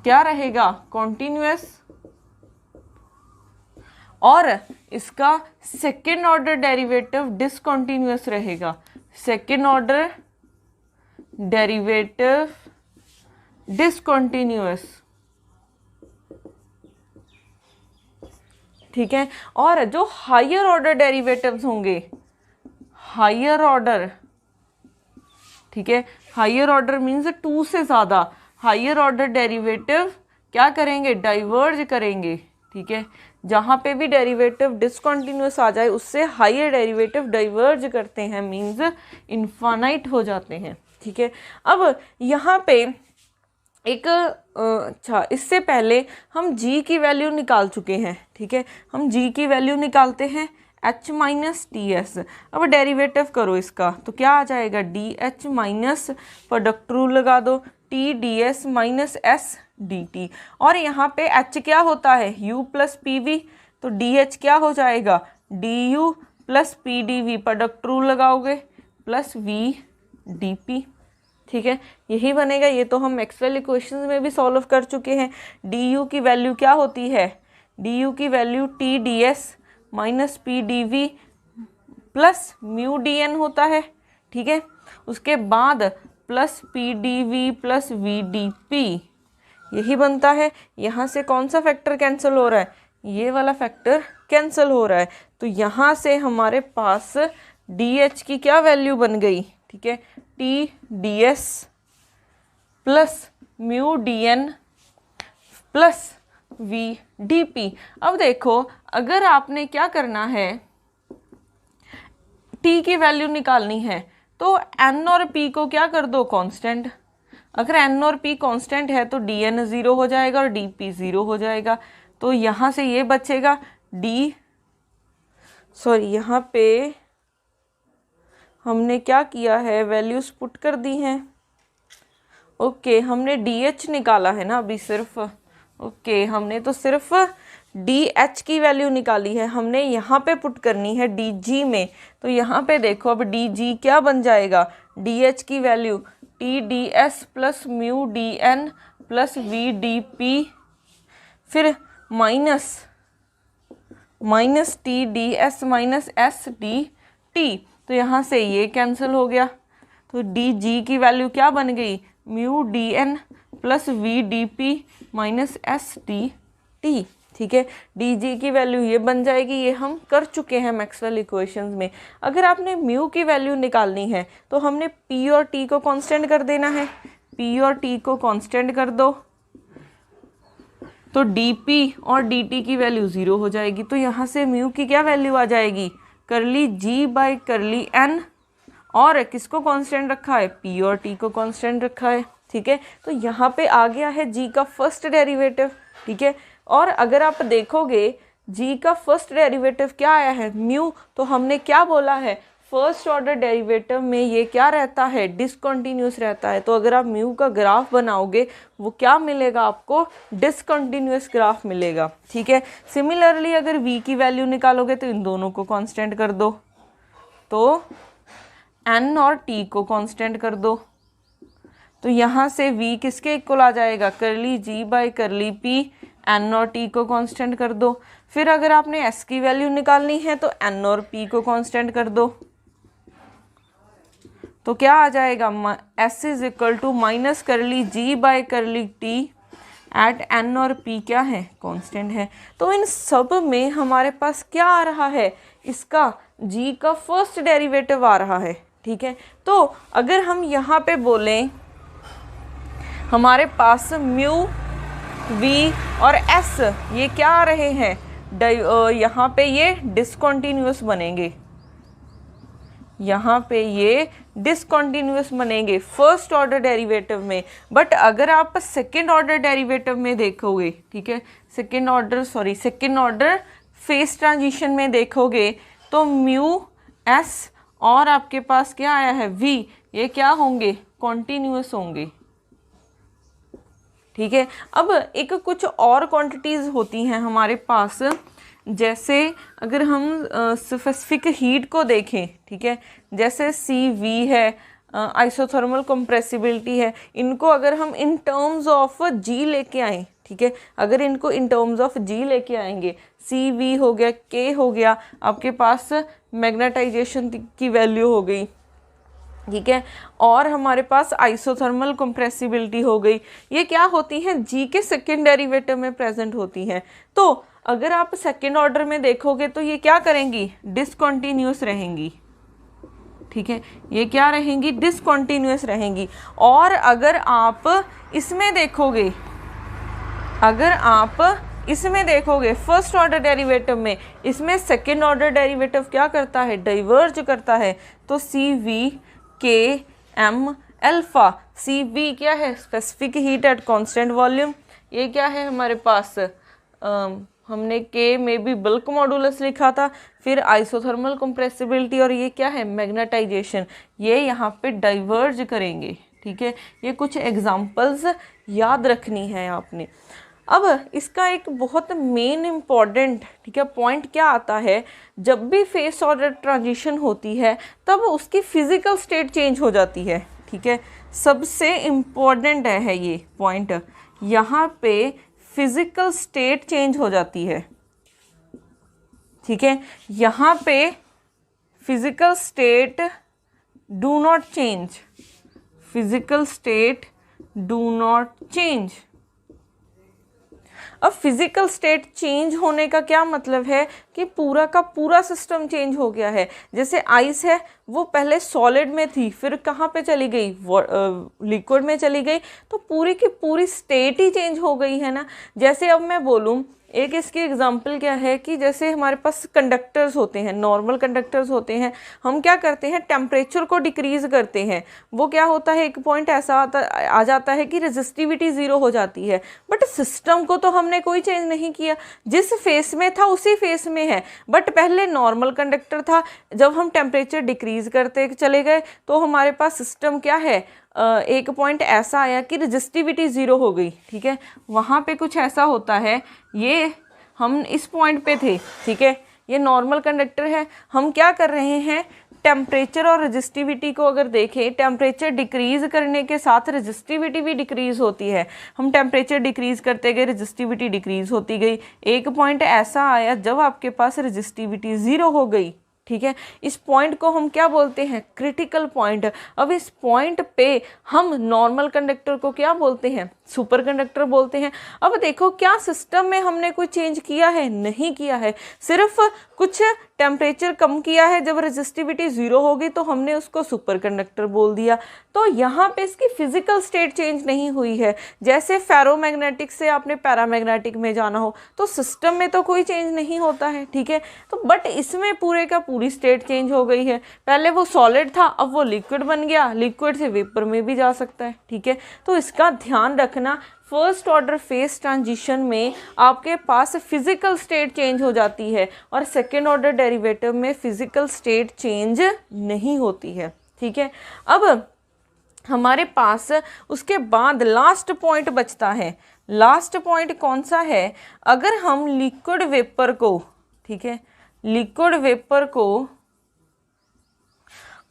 क्या रहेगा, कॉन्टिन्यूअस, और इसका सेकेंड ऑर्डर डेरिवेटिव डिसकंटिन्यूअस रहेगा। सेकेंड ऑर्डर डेरिवेटिव डिसकंटिन्यूअस, ठीक है। और जो हायर ऑर्डर डेरिवेटिव्स होंगे, हायर ऑर्डर, ठीक है, हायर ऑर्डर मीन्स 2 से ज्यादा, हायर ऑर्डर डेरिवेटिव क्या करेंगे, डाइवर्ज करेंगे, ठीक है। जहां पे भी डेरिवेटिव डिसकंटिन्यूअस आ जाए उससे हायर डेरिवेटिव डाइवर्ज करते हैं, मीन्स इनफाइनाइट हो जाते हैं, ठीक है। अब यहाँ पे एक अच्छा, इससे पहले हम g की वैल्यू निकाल चुके हैं, ठीक है। हम g की वैल्यू निकालते हैं h माइनस टी एस। अब डेरिवेटिव करो इसका तो क्या आ जाएगा, D H minus product rule लगा दो, T D S minus S D T, और यहाँ पे h क्या होता है, u प्लस पी वी, तो डी एच क्या हो जाएगा, D U plus P D V, product rule लगाओगे प्लस वी डी पी, ठीक है, यही बनेगा। ये तो हम मैक्सवेल इक्वेशंस में भी सॉल्व कर चुके हैं। डी यू की वैल्यू क्या होती है, डी यू की value T D S minus P D V plus mu D N होता है, ठीक है। उसके बाद plus P D V plus V D P, यही बनता है। यहाँ से कौन सा फैक्टर कैंसिल हो रहा है, ये वाला फैक्टर कैंसिल हो रहा है, तो यहाँ से हमारे पास डी एच की क्या वैल्यू बन गई, ठीक है, T D S plus mu D N plus V D P. अब देखो, अगर आपने क्या करना है, t की वैल्यू निकालनी है तो n और p को क्या कर दो, कांस्टेंट। अगर n और p कांस्टेंट है तो dn 0 हो जाएगा और dp 0 हो जाएगा, तो यहाँ से ये बचेगा यहाँ पे हमने क्या किया है, वैल्यूज पुट कर दी हैं। ओके, हमने dh निकाला है ना अभी सिर्फ, ओके, हमने तो सिर्फ dh की वैल्यू निकाली है, हमने यहाँ पे पुट करनी है dg में। तो यहाँ पे देखो अब dg क्या बन जाएगा, dh की value T D S plus mu D N plus V D P, फिर minus T D S minus S D T, तो यहाँ से ये कैंसिल हो गया। तो डी जी की वैल्यू क्या बन गई, mu D N plus V D P minus S D T, ठीक है। डी जी की वैल्यू ये बन जाएगी, ये हम कर चुके हैं मैक्सवेल इक्वेशंस में। अगर आपने म्यू की वैल्यू निकालनी है तो हमने पी और टी को कांस्टेंट कर देना है, पी और टी को कांस्टेंट कर दो तो डी पी और डी टी की वैल्यू 0 हो जाएगी। तो यहाँ से म्यू की क्या वैल्यू आ जाएगी, करली जी बाई करली एन, और किसको कांस्टेंट रखा है, पी और टी को कांस्टेंट रखा है, ठीक है। तो यहाँ पे आ गया है जी का फर्स्ट डेरिवेटिव, ठीक है। और अगर आप देखोगे जी का फर्स्ट डेरिवेटिव क्या आया है, म्यू, तो हमने क्या बोला है, फर्स्ट ऑर्डर डेरिवेटिव में ये क्या रहता है, डिसकंटिन्यूअस रहता है। तो अगर आप म्यू का ग्राफ बनाओगे वो क्या मिलेगा आपको, डिसकंटिन्यूअस ग्राफ मिलेगा, ठीक है। सिमिलरली अगर v की वैल्यू निकालोगे तो इन दोनों को कांस्टेंट कर दो, तो n और t को कांस्टेंट कर दो, तो यहाँ से v किसके इक्वल आ जाएगा, करली g बाई करली p, n और t को कांस्टेंट कर दो। फिर अगर आपने s की वैल्यू निकालनी है तो n और p को कांस्टेंट कर दो, तो क्या आ जाएगा, s is equal to minus curly g by curly t at n और p क्या है, कांस्टेंट है। तो इन सब में हमारे पास क्या आ रहा है, इसका g का फर्स्ट डेरिवेटिव आ रहा है, ठीक है। तो अगर हम यहाँ पे बोलें हमारे पास म्यू v और s ये क्या आ रहे हैं, यहाँ पे ये डिसकंटिन्यूअस बनेंगे, यहाँ पे ये डिसकंटिन्यूअस बनेंगे फर्स्ट ऑर्डर डेरिवेटिव में। बट अगर आप सेकेंड ऑर्डर डेरिवेटिव में देखोगे, ठीक है, सेकेंड ऑर्डर फेस ट्रांजिशन में देखोगे तो म्यू एस और आपके पास क्या आया है v, ये क्या होंगे, कॉन्टिन्यूअस होंगे, ठीक है। अब एक कुछ और क्वांटिटीज़ होती हैं हमारे पास, जैसे अगर हम स्पेसिफिक हीट को देखें, ठीक है, जैसे CV है, आइसोथर्मल कंप्रेसिबिलिटी है, इनको अगर हम इन टर्म्स ऑफ G लेके आएँ, ठीक है, अगर इनको इन टर्म्स ऑफ G लेके आएंगे, CV हो गया, K हो गया, आपके पास मैग्नेटाइजेशन की वैल्यू हो गई, ठीक है, और हमारे पास आइसोथर्मल कंप्रेसिबिलिटी हो गई, ये क्या होती हैं, G के सेकेंड डेरिवेटिव में प्रेजेंट होती हैं। तो अगर आप सेकेंड ऑर्डर में देखोगे तो ये क्या करेंगी, डिसकंटिन्यूअस रहेंगी, ठीक है, ये क्या रहेंगी, डिसकंटिन्यूअस रहेंगी। और अगर आप इसमें देखोगे, अगर आप इसमें देखोगे फर्स्ट ऑर्डर डेरिवेटिव में, इसमें सेकेंड ऑर्डर डेरिवेटिव क्या करता है, डाइवर्ज करता है। तो CVKM अल्फा, CV क्या है, specific heat at constant volume, ये क्या है हमारे पास, हमने K में भी बल्क मॉडुलस लिखा था, फिर आइसोथर्मल कंप्रेसिबिलिटी, और ये क्या है, मैग्नेटाइजेशन, ये यहाँ पे डाइवर्ज करेंगे, ठीक है। ये कुछ एग्जांपल्स याद रखनी है आपने। अब इसका एक बहुत मेन इम्पॉर्टेंट, ठीक है, पॉइंट क्या आता है, जब भी फेस ऑर्डर ट्रांजिशन होती है तब उसकी फिजिकल स्टेट चेंज हो जाती है, ठीक है, सबसे इम्पॉर्टेंट है ये पॉइंट, यहाँ पे फिजिकल स्टेट चेंज हो जाती है, ठीक है, यहाँ पे physical state do not change, physical state do not change. अब फिजिकल स्टेट चेंज होने का क्या मतलब है कि पूरा का पूरा सिस्टम चेंज हो गया है। जैसे आइस है, वो पहले सॉलिड में थी, फिर कहाँ पे चली गई, लिक्विड में चली गई, तो पूरी की पूरी स्टेट ही चेंज हो गई है ना। जैसे अब मैं बोलूँ, एक इसकी एग्जांपल क्या है कि जैसे हमारे पास कंडक्टर्स होते हैं, नॉर्मल कंडक्टर्स होते हैं, हम क्या करते हैं, टेम्परेचर को डिक्रीज करते हैं, वो क्या होता है, एक पॉइंट ऐसा आ जाता है कि रेजिस्टिविटी ज़ीरो हो जाती है। बट सिस्टम को तो हमने कोई चेंज नहीं किया, जिस फेस में था उसी फेस में है, बट पहले नॉर्मल कंडक्टर था, जब हम टेम्परेचर डिक्रीज करते चले गए तो हमारे पास सिस्टम क्या है, एक पॉइंट ऐसा आया कि रेजिस्टिविटी ज़ीरो हो गई, ठीक है। वहाँ पे कुछ ऐसा होता है, ये हम इस पॉइंट पे थे, ठीक है, ये नॉर्मल कंडक्टर है, हम क्या कर रहे हैं, टेम्परेचर और रेजिस्टिविटी को अगर देखें, टेम्परेचर डिक्रीज करने के साथ रेजिस्टिविटी भी डिक्रीज होती है, हम टेम्परेचर डिक्रीज करते गए, रेजिस्टिविटी डिक्रीज होती गई, एक पॉइंट ऐसा आया जब आपके पास रेजिस्टिविटी ज़ीरो हो गई, ठीक है। इस पॉइंट को हम क्या बोलते हैं, क्रिटिकल पॉइंट। अब इस पॉइंट पे हम नॉर्मल कंडक्टर को क्या बोलते हैं, सुपर कंडक्टर बोलते हैं। अब देखो, क्या सिस्टम में हमने कोई चेंज किया है, नहीं किया है, सिर्फ कुछ टेम्परेचर कम किया है, जब रेजिस्टिविटी ज़ीरो होगी तो हमने उसको सुपर कंडक्टर बोल दिया। तो यहाँ पे इसकी फिजिकल स्टेट चेंज नहीं हुई है। जैसे फेरोमैग्नेटिक से आपने पैरामैग्नेटिक में जाना हो तो सिस्टम में तो कोई चेंज नहीं होता है, ठीक है। तो बट इसमें पूरे का पूरी स्टेट चेंज हो गई है, पहले वो सॉलिड था, अब वो लिक्विड बन गया, लिक्विड से वेपर में भी जा सकता है, ठीक है। तो इसका ध्यान रखना, फर्स्ट ऑर्डर फेस ट्रांजिशन में आपके पास फिजिकल स्टेट चेंज हो जाती है और सेकेंड ऑर्डर डेरिवेटिव में फिजिकल स्टेट चेंज नहीं होती है, ठीक है। अब हमारे पास उसके बाद लास्ट पॉइंट बचता है। लास्ट पॉइंट कौन सा है, अगर हम लिक्विड वेपर को, ठीक है, लिक्विड वेपर को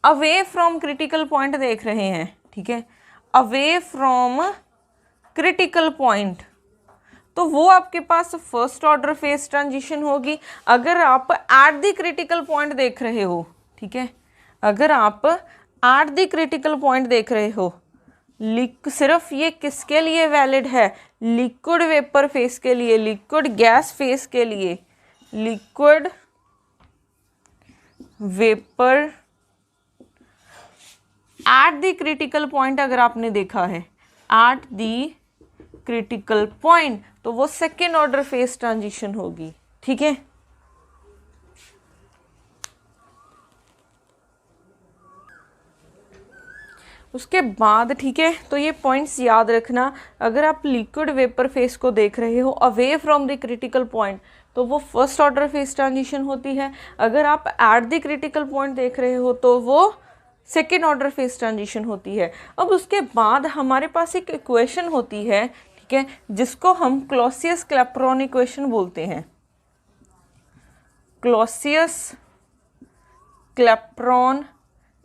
अवे फ्रॉम क्रिटिकल पॉइंट देख रहे हैं, ठीक है, अवे फ्रॉम क्रिटिकल पॉइंट, तो वो आपके पास फर्स्ट ऑर्डर फेस ट्रांजिशन होगी। अगर आप एट द क्रिटिकल पॉइंट देख रहे हो, ठीक है, अगर आप एट द क्रिटिकल पॉइंट देख रहे हो, सिर्फ ये किसके लिए वैलिड है, लिक्विड वेपर फेस के लिए, लिक्विड गैस फेस के लिए, liquid vapour eight the critical point अगर आपने देखा है, एट द क्रिटिकल पॉइंट, तो वो सेकेंड ऑर्डर फेस ट्रांजिशन होगी, ठीक है। उसके बाद, ठीक है, तो ये पॉइंट्स याद रखना, अगर आप लिक्विड वेपर फेस को देख रहे हो away from the critical point तो वो फर्स्ट ऑर्डर फेस ट्रांजिशन होती है। अगर आप एट द क्रिटिकल पॉइंट देख रहे हो तो वो सेकेंड ऑर्डर फेस ट्रांजिशन होती है। अब उसके बाद हमारे पास एक इक्वेशन होती है, ठीक है, जिसको हम क्लॉसियस क्लैपेरॉन इक्वेशन बोलते हैं। क्लॉसियस क्लैपेरॉन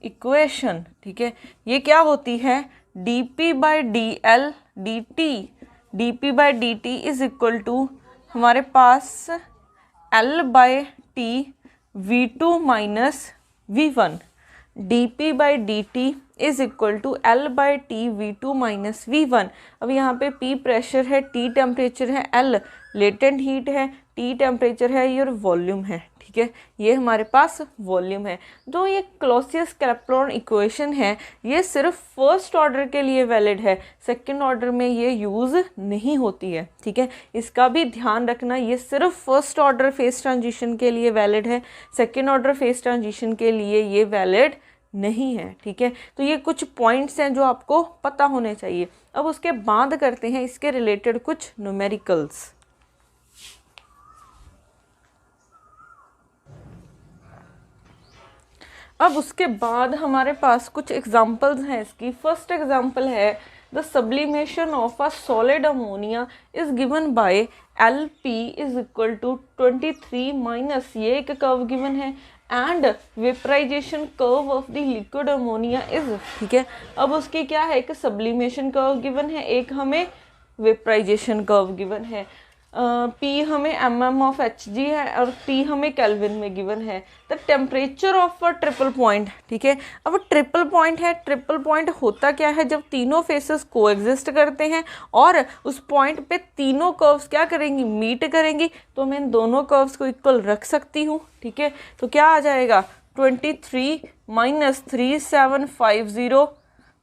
इक्वेशन, ठीक है, ये क्या होती है, dp by D L D T, dp by D T is equal to हमारे पास l by T v2 minus v1, dp by D T is equal to l by T v2 minus v1। अब यहाँ पे p pressure है, t temperature है, l latent heat है, t temperature है, ये वॉल्यूम है, ठीक है, ये हमारे पास वॉल्यूम है। तो ये क्लॉसियस क्लैपेरॉन इक्वेशन है, ये सिर्फ फर्स्ट ऑर्डर के लिए वैलिड है, सेकंड ऑर्डर में ये यूज़ नहीं होती है, ठीक है, इसका भी ध्यान रखना। ये सिर्फ फर्स्ट ऑर्डर फेस ट्रांजिशन के लिए वैलिड है, सेकंड ऑर्डर फेस ट्रांजिशन के लिए ये वैलिड नहीं है, ठीक है। तो ये कुछ पॉइंट्स हैं जो आपको पता होने चाहिए। अब उसके बाद करते हैं इसके रिलेटेड कुछ न्यूमेरिकल्स। अब उसके बाद हमारे पास कुछ एग्जाम्पल्स हैं इसकी। फर्स्ट एग्जाम्पल है the sublimation of a solid ammonia is given by LP is equal to 23 minus, ये एक कर्व गिवन है, and vaporization curve of the liquid ammonia is, ठीक है। अब उसकी क्या है, एक सब्लिमेशन कर्व गिवन है, एक हमें वेपराइजेशन कर्व गिवन है। P हमें mm ऑफ Hg है और T हमें केल्विन में गिवन है। The temperature of a triple point, ठीक है। अब ट्रिपल पॉइंट है, ट्रिपल पॉइंट होता क्या है, जब तीनों फेसेस कोएग्जिस्ट करते हैं और उस पॉइंट पे तीनों कर्व्स क्या करेंगी, मीट करेंगी, तो मैं इन दोनों कर्व्स को इक्वल रख सकती हूँ, ठीक है। तो क्या आ जाएगा 23 minus 3750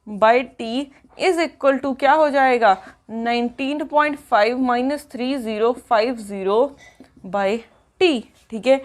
by T is equal to क्या हो जाएगा 19.5 माइनस 3050 बाई टी, ठीक है।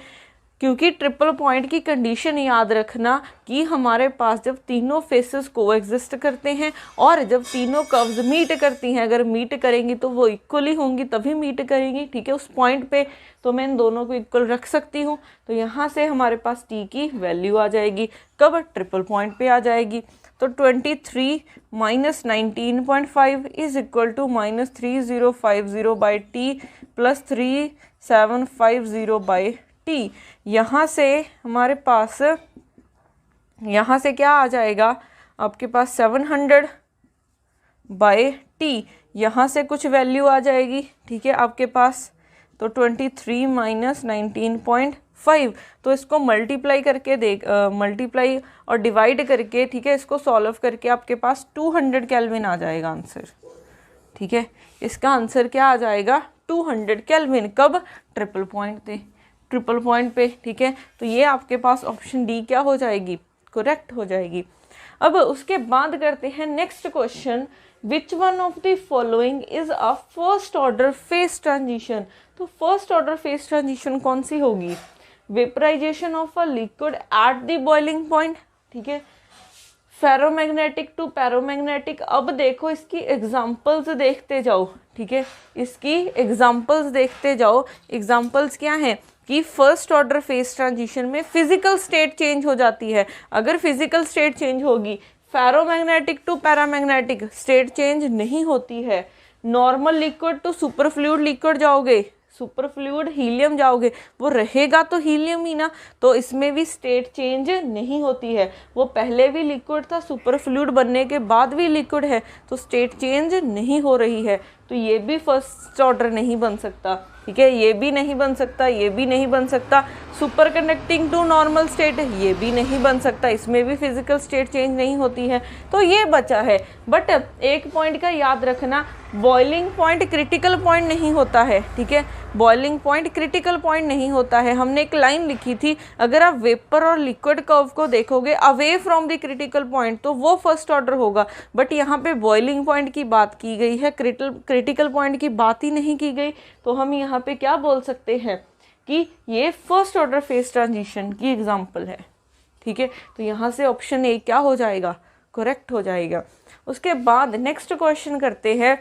क्योंकि ट्रिपल पॉइंट की कंडीशन याद रखना कि हमारे पास जब तीनों फेसेस कोएग्जिस्ट करते हैं और जब तीनों कर्व्स मीट करती हैं, अगर मीट करेंगी तो वो इक्वली होंगी, तभी मीट करेंगी, ठीक है, उस पॉइंट पे। तो मैं इन दोनों को इक्वल रख सकती हूँ। तो यहाँ से हमारे पास टी की वैल्यू आ जाएगी, कब, ट्रिपल पॉइंट पे आ जाएगी। तो 23 minus 19.5 is equal to minus 3050 by T plus 3750 by T. यहाँ से हमारे पास, यहाँ से क्या आ जाएगा आपके पास 700 बाई टी, यहाँ से कुछ वैल्यू आ जाएगी, ठीक है, आपके पास। तो 23 माइनस 19.5, तो इसको मल्टीप्लाई करके मल्टीप्लाई और डिवाइड करके, ठीक है, इसको सॉल्व करके आपके पास 200 केल्विन आ जाएगा आंसर, ठीक है। इसका आंसर क्या आ जाएगा 200 केल्विन, कब, ट्रिपल पॉइंट पे, ट्रिपल पॉइंट पे, ठीक है। तो ये आपके पास ऑप्शन डी क्या हो जाएगी, करेक्ट हो जाएगी। अब उसके बाद करते हैं next question, which one of the following is a first order phase transition. तो फर्स्ट ऑर्डर फेस ट्रांजिशन कौन सी होगी, vaporization of a liquid at the boiling point, ठीक है, फेरोमैग्नेटिक टू पैरोमैग्नेटिक। अब देखो इसकी एग्जांपल्स देखते जाओ, ठीक है, इसकी एग्जांपल्स देखते जाओ। एग्जांपल्स क्या हैं कि फर्स्ट ऑर्डर फेस ट्रांजिशन में फिजिकल स्टेट चेंज हो जाती है। अगर फिजिकल स्टेट चेंज होगी, ferromagnetic to paramagnetic state change नहीं होती है। Normal liquid to super fluid liquid जाओगे, सुपर फ्लूइड हीलियम जाओगे, वो रहेगा तो हीलियम ही ना, तो इसमें भी स्टेट चेंज नहीं होती है। वो पहले भी लिक्विड था, सुपर फ्लूइड बनने के बाद भी लिक्विड है, तो स्टेट चेंज नहीं हो रही है। तो ये भी फर्स्ट ऑर्डर नहीं बन सकता, ठीक है, ये भी नहीं बन सकता, ये भी नहीं बन सकता। Super conducting to normal state, ये भी नहीं बन सकता, इसमें भी फिजिकल स्टेट चेंज नहीं होती है। तो ये बचा है। बट एक पॉइंट का याद रखना, बॉइलिंग पॉइंट क्रिटिकल पॉइंट नहीं होता है, ठीक है, बॉइलिंग पॉइंट क्रिटिकल पॉइंट नहीं होता है। हमने एक लाइन लिखी थी, अगर आप वेपर और लिक्विड कर्व को देखोगे away from the critical point, तो वो फर्स्ट ऑर्डर होगा। बट यहाँ पे बॉइलिंग पॉइंट की बात की गई है, क्रिटिकल पॉइंट की बात ही नहीं की गई। तो हम यहाँ पे क्या बोल सकते हैं कि ये फर्स्ट ऑर्डर फेस ट्रांजिशन की एग्जांपल है, ठीक है। तो यहाँ से ऑप्शन ए क्या हो जाएगा, करेक्ट हो जाएगा। उसके बाद नेक्स्ट क्वेश्चन करते हैं,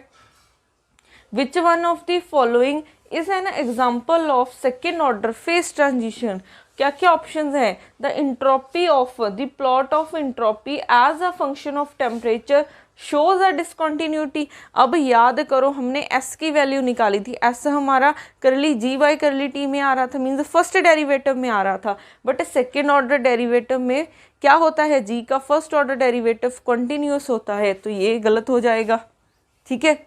which one of the following is an example of second order phase transition. क्या क्या ऑप्शंस है? The entropy of the plot of entropy as a function of temperature shows a discontinuity. अब याद करो हमने S की वैल्यू निकाली थी, एस हमारा करली जी बाई करली टी में आ रहा था, मीन्स फर्स्ट डेरिवेटिव में आ रहा था, बट सेकेंड ऑर्डर डेरिवेटिव में क्या होता है, जी का फर्स्ट ऑर्डर डेरिवेटिव कंटिन्यूस होता है, तो ये गलत हो जाएगा। ठीक है,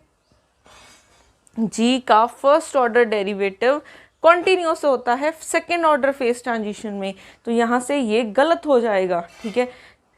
जी का फर्स्ट ऑर्डर डेरिवेटिव कॉन्टिन्यूस होता है सेकेंड ऑर्डर फेज ट्रांजिशन में, तो यहाँ से ये गलत हो जाएगा। ठीक है,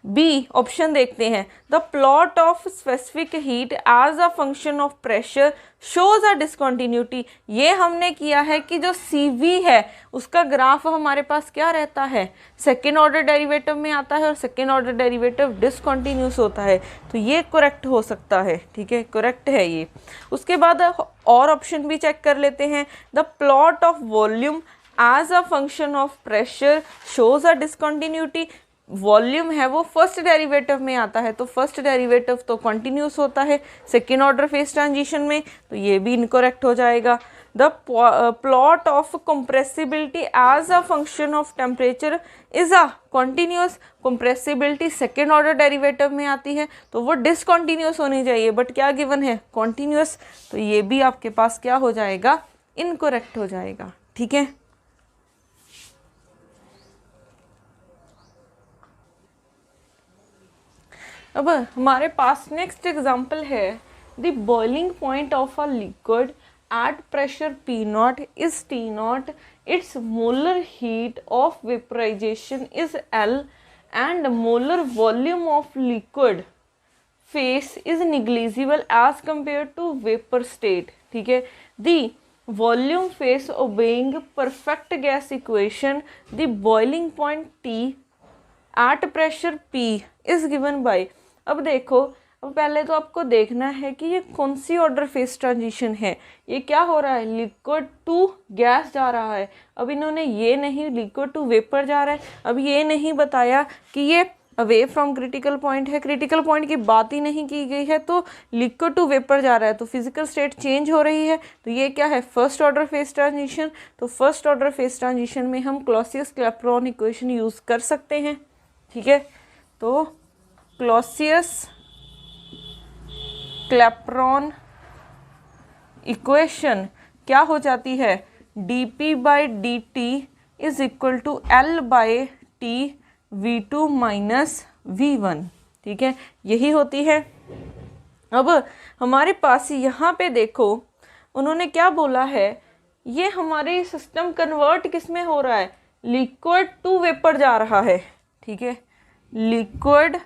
बी ऑप्शन देखते हैं, the plot of specific heat as a function of pressure shows a discontinuity. ये हमने किया है कि जो CV है उसका ग्राफ हमारे पास क्या रहता है, सेकेंड ऑर्डर डेरिवेटिव में आता है और सेकेंड ऑर्डर डेरिवेटिव डिसकंटिन्यूस होता है, तो ये करेक्ट हो सकता है। ठीक है, करेक्ट है ये। उसके बाद और ऑप्शन भी चेक कर लेते हैं, the plot of volume as a function of pressure shows a discontinuity. Volume है वो फर्स्ट डेरिवेटिव में आता है, तो फर्स्ट डेरिवेटिव तो कंटिन्यूस होता है सेकेंड ऑर्डर फेज ट्रांजिशन में, तो ये भी इनकरेक्ट हो जाएगा। The plot of compressibility as a function of temperature is a continuous. Compressibility second order derivative में आती है तो वो डिसकंटिन्यूस होनी चाहिए, बट क्या गिवन है, कॉन्टिन्यूस, तो ये भी आपके पास क्या हो जाएगा, इनकरेक्ट हो जाएगा। ठीक है, अब हमारे पास नेक्स्ट एग्जाम्पल है, the boiling point of a liquid at pressure P0 is T0, its molar heat of vaporization is L and molar volume of liquid phase is negligible as compare to vapour state. ठीक है, the volume phase obeying perfect gas equation, the boiling point T at pressure P is given by. अब देखो, अब पहले तो आपको देखना है कि ये कौन सी ऑर्डर फेस ट्रांजिशन है, ये क्या हो रहा है, लिक्विड टू गैस जा रहा है। अब इन्होंने ये नहीं, लिक्विड टू वेपर जा रहा है, अब ये नहीं बताया कि ये अवे फ्रॉम क्रिटिकल पॉइंट है, क्रिटिकल पॉइंट की बात ही नहीं की गई है, तो लिक्विड टू वेपर जा रहा है तो फिजिकल स्टेट चेंज हो रही है, तो ये क्या है, फर्स्ट ऑर्डर फेस ट्रांजिशन। तो फर्स्ट ऑर्डर फेस ट्रांजिशन में हम क्लॉसियस-क्लैपेरॉन इक्वेशन यूज़ कर सकते हैं। ठीक है, तो क्लॉसियस-क्लैपेरॉन इक्वेशन क्या हो जाती है, dP/dt is equal to L/T V2 minus V1। ठीक है, यही होती है। अब हमारे पास यहाँ पे देखो उन्होंने क्या बोला है, ये हमारे सिस्टम कन्वर्ट किस में हो रहा है, लिक्विड टू वेपर जा रहा है। ठीक है, लिक्विड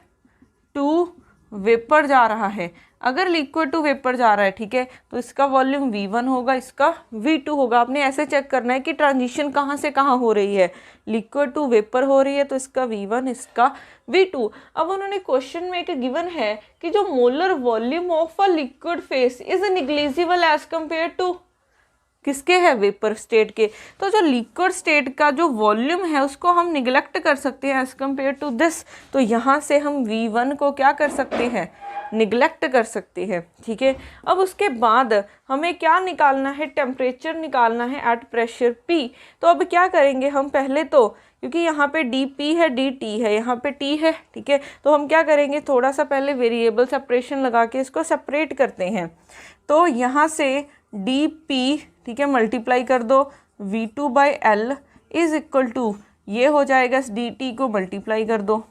टू वेपर जा रहा है। अगर लिक्विड टू वेपर जा रहा है, ठीक है, तो इसका वॉल्यूम V1 होगा, इसका V2 होगा। आपने ऐसे चेक करना है कि ट्रांजिशन कहाँ से कहाँ हो रही है, लिक्विड टू वेपर हो रही है तो इसका V1, इसका V2। अब उन्होंने क्वेश्चन में एक गिवन है कि जो molar volume of a liquid phase is negligible as compare to किसके है, वेपर स्टेट के। तो जो लिक्विड स्टेट का जो वॉल्यूम है उसको हम निगलेक्ट कर सकते हैं एज कंपेयर टू दिस, तो यहाँ से हम V1 को क्या कर सकते हैं, निगलेक्ट कर सकते हैं। ठीक है, अब उसके बाद हमें क्या निकालना है, टेम्परेचर निकालना है एट प्रेशर P। तो अब क्या करेंगे हम, पहले तो क्योंकि यहाँ पे dP है dt है, यहाँ पे T है, ठीक है, तो हम क्या करेंगे, थोड़ा सा पहले वेरिएबल सेपरेशन लगा के इसको सेपरेट करते हैं। तो यहाँ से dP, ठीक है, मल्टीप्लाई कर दो V2/L इज इक्वल टू, ये हो जाएगा dt को मल्टीप्लाई कर दो।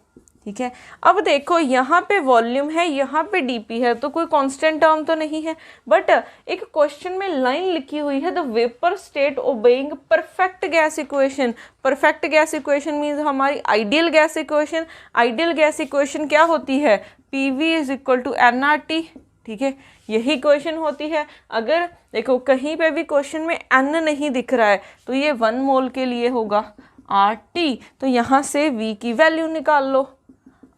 ठीक है, अब देखो यहाँ पे वॉल्यूम है, यहाँ पे dP है, तो कोई कांस्टेंट टर्म तो नहीं है, बट एक क्वेश्चन में लाइन लिखी हुई है, the vapour state obeying perfect gas equation. Perfect gas equation means हमारी ideal gas equation. Ideal gas equation क्या होती है, PV is equal to nRT। ठीक है, यही क्वेश्चन होती है। अगर देखो कहीं पे भी क्वेश्चन में n नहीं दिख रहा है तो ये 1 मोल के लिए होगा RT, तो यहाँ से V की वैल्यू निकाल लो,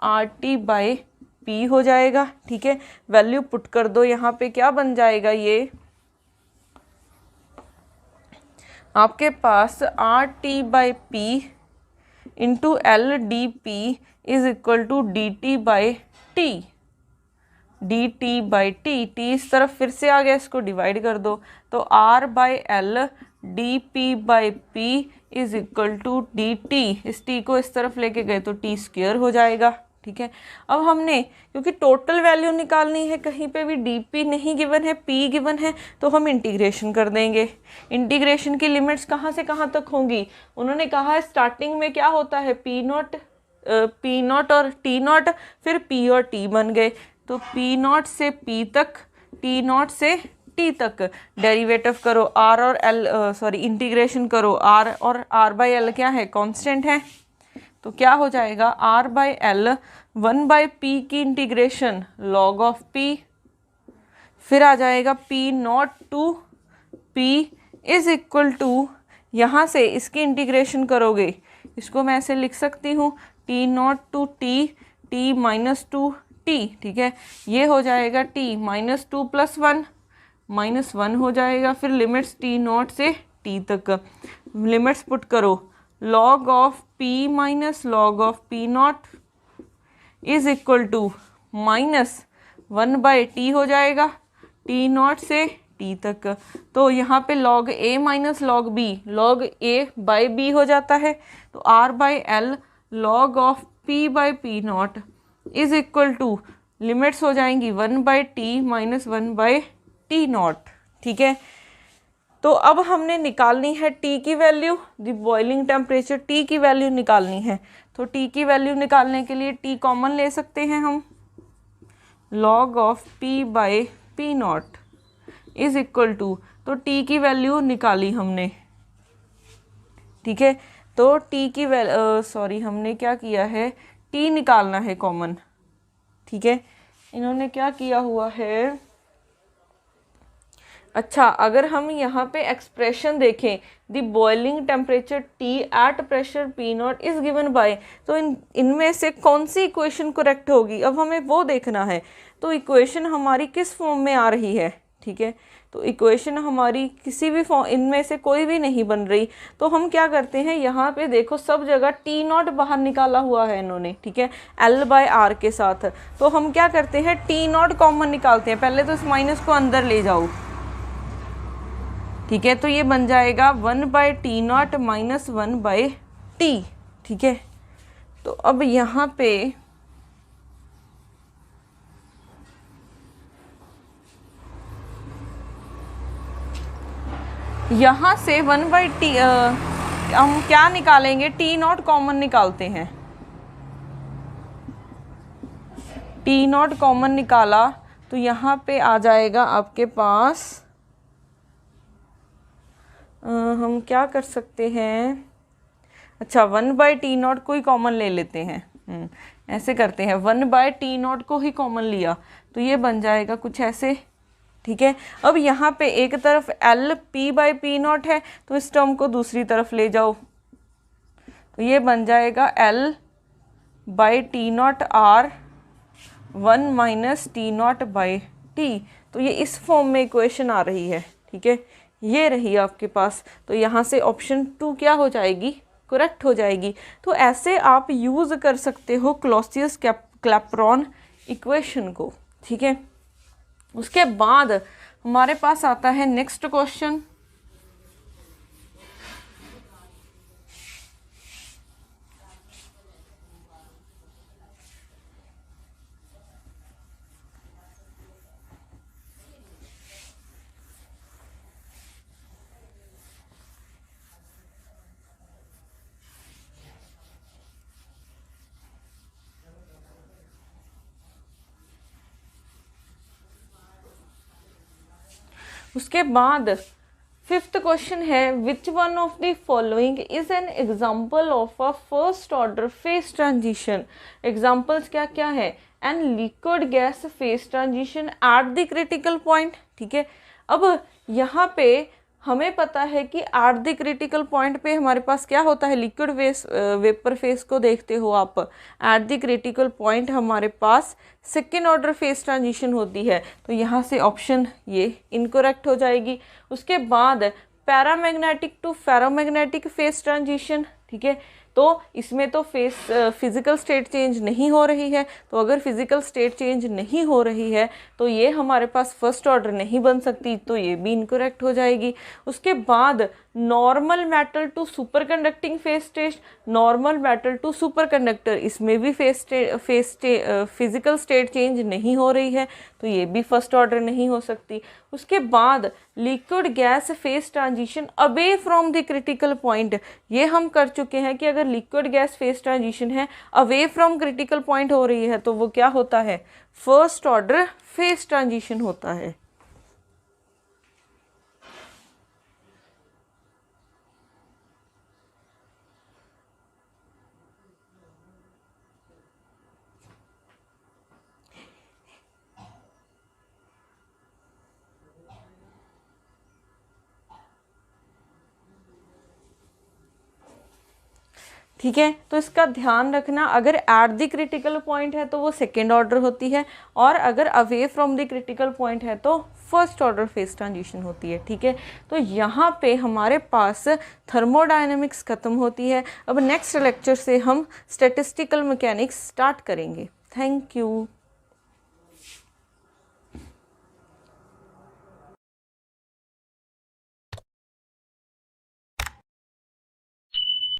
RT/P हो जाएगा। ठीक है, वैल्यू पुट कर दो, यहाँ पे क्या बन जाएगा, ये आपके पास RT/P into LdP is equal to DT/T। DT/T, T इस तरफ फिर से आ गया, इसको डिवाइड कर दो, तो R/L D P by P is equal to D T. इस टी को इस तरफ लेके गए तो टी स्क्वायर हो जाएगा, ठीक है। अब हमने क्योंकि टोटल वैल्यू निकालनी है, कहीं पे भी डी पी नहीं गिवन है, पी गिवन है, तो हम इंटीग्रेशन कर देंगे। इंटीग्रेशन की लिमिट्स कहाँ से कहाँ तक होंगी? उन्होंने कहा है स्टार्टिंग में क्या होता है, पी नॉट और टी नॉट, फिर पी और टी बन गए, तो पी नॉट से पी तक, टी नॉट से टी तक। डेरिवेटिव करो आर और एल, इंटीग्रेशन करो आर और आर बाई एल क्या है, कांस्टेंट है, तो क्या हो जाएगा R by L 1 by P की इंटीग्रेशन लॉग ऑफ पी, फिर आ जाएगा P not to P is equal to, यहाँ से इसकी इंटीग्रेशन करोगे, इसको मैं ऐसे लिख सकती हूँ T not to T, T minus two T, ठीक है। ये हो जाएगा T minus two plus one, minus one हो जाएगा, फिर लिमिट्स टी नॉट से टी तक, लिमिट्स पुट करो, log of P minus log of P not is equal to minus 1 by T हो जाएगा, टी नॉट से टी तक। तो यहाँ पे log A minus log B, log A by B हो जाता है, तो R by L log of P by P not is equal to, limits हो जाएंगी 1 by T minus 1 by T not, ठीक है। तो अब हमने निकालनी है टी की value, the boiling temperature T की वैल्यू निकालनी है। तो टी की वैल्यू निकालने के लिए टी कॉमन ले सकते हैं हम, log of P by P not is equal to, तो टी की वैल्यू निकाली हमने, ठीक है। तो टी की हमने क्या किया है, टी निकालना है कॉमन, ठीक है। इन्होंने क्या किया हुआ है, अच्छा अगर हम यहाँ पे एक्सप्रेशन देखें, the boiling temperature T at pressure P not is given bye, तो इनमें से कौन सी इक्वेशन करेक्ट होगी, अब हमें वो देखना है। तो इक्वेशन हमारी किस फॉर्म में आ रही है, ठीक है। तो इक्वेशन हमारी किसी भी फॉर्म, इनमें से कोई भी नहीं बन रही, तो हम क्या करते हैं, यहाँ पे देखो सब जगह टी नॉट बाहर निकाला हुआ है इन्होंने, ठीक है, एल बाय आर के साथ। तो हम क्या करते हैं, टी नॉट कॉमन निकालते हैं, पहले तो इस माइनस को अंदर ले जाओ, ठीक है। तो ये बन जाएगा 1 by T not minus 1 by T, ठीक है। तो अब यहाँ पे यहाँ से 1 बाई टी हम क्या निकालेंगे, टी नॉट कॉमन निकालते हैं, टी नॉट कॉमन निकाला तो यहाँ पे आ जाएगा आपके पास, हम क्या कर सकते हैं, अच्छा 1 बाई टी नॉट को ही कॉमन ले लेते हैं, ऐसे करते हैं 1 बाई टी नॉट को ही कॉमन लिया, तो ये बन जाएगा कुछ ऐसे, ठीक है। अब यहाँ पे एक तरफ L P by P not है, तो इस टर्म को दूसरी तरफ ले जाओ, तो ये बन जाएगा L by T not R 1 minus T not by T, तो ये इस फॉर्म में इक्वेशन आ रही है, ठीक है, ये रही आपके पास। तो यहाँ से ऑप्शन 2 क्या हो जाएगी, करेक्ट हो जाएगी। तो ऐसे आप यूज़ कर सकते हो क्लॉसियस क्लैपेरॉन इक्वेशन को, ठीक है। उसके बाद हमारे पास आता है नेक्स्ट क्वेश्चन, उसके बाद 5th क्वेश्चन है, which one of the following is an example of a first order phase transition. Examples क्या क्या है, an liquid gas phase transition at the critical point, ठीक है। अब यहाँ पे हमें पता है कि एट द क्रिटिकल पॉइंट पे हमारे पास क्या होता है, लिक्विड वेपर फेस को देखते हो आप, एट द क्रिटिकल पॉइंट हमारे पास सेकेंड ऑर्डर फेस ट्रांजिशन होती है, तो यहाँ से ऑप्शन ये इनकरेक्ट हो जाएगी। उसके बाद paramagnetic to ferromagnetic phase transition, ठीक है, तो इसमें तो फिजिकल स्टेट चेंज नहीं हो रही है, तो अगर फिजिकल स्टेट चेंज नहीं हो रही है तो ये हमारे पास फर्स्ट ऑर्डर नहीं बन सकती, तो ये भी इनकरेक्ट हो जाएगी। उसके बाद normal metal to super conducting phase test, normal metal to super conductor, इसमें भी फिजिकल स्टेट चेंज नहीं हो रही है, तो ये भी फर्स्ट ऑर्डर नहीं हो सकती। उसके बाद liquid gas phase transition away from the critical point, ये हम कर चुके हैं कि अगर लिक्विड गैस फेस ट्रांजिशन है, अवे फ्रॉम क्रिटिकल पॉइंट हो रही है, तो वो क्या होता है, फर्स्ट ऑर्डर फेस ट्रांजिशन होता है। ठीक है, तो इसका ध्यान रखना, अगर एट द क्रिटिकल पॉइंट है तो वो सेकेंड ऑर्डर होती है, और अगर away from the critical point है तो फर्स्ट ऑर्डर फेस ट्रांजिशन होती है। ठीक है, तो यहाँ पे हमारे पास थर्मोडायनेमिक्स खत्म होती है। अब नेक्स्ट लेक्चर से हम स्टैटिस्टिकल मैकेनिक्स स्टार्ट करेंगे। Thank you.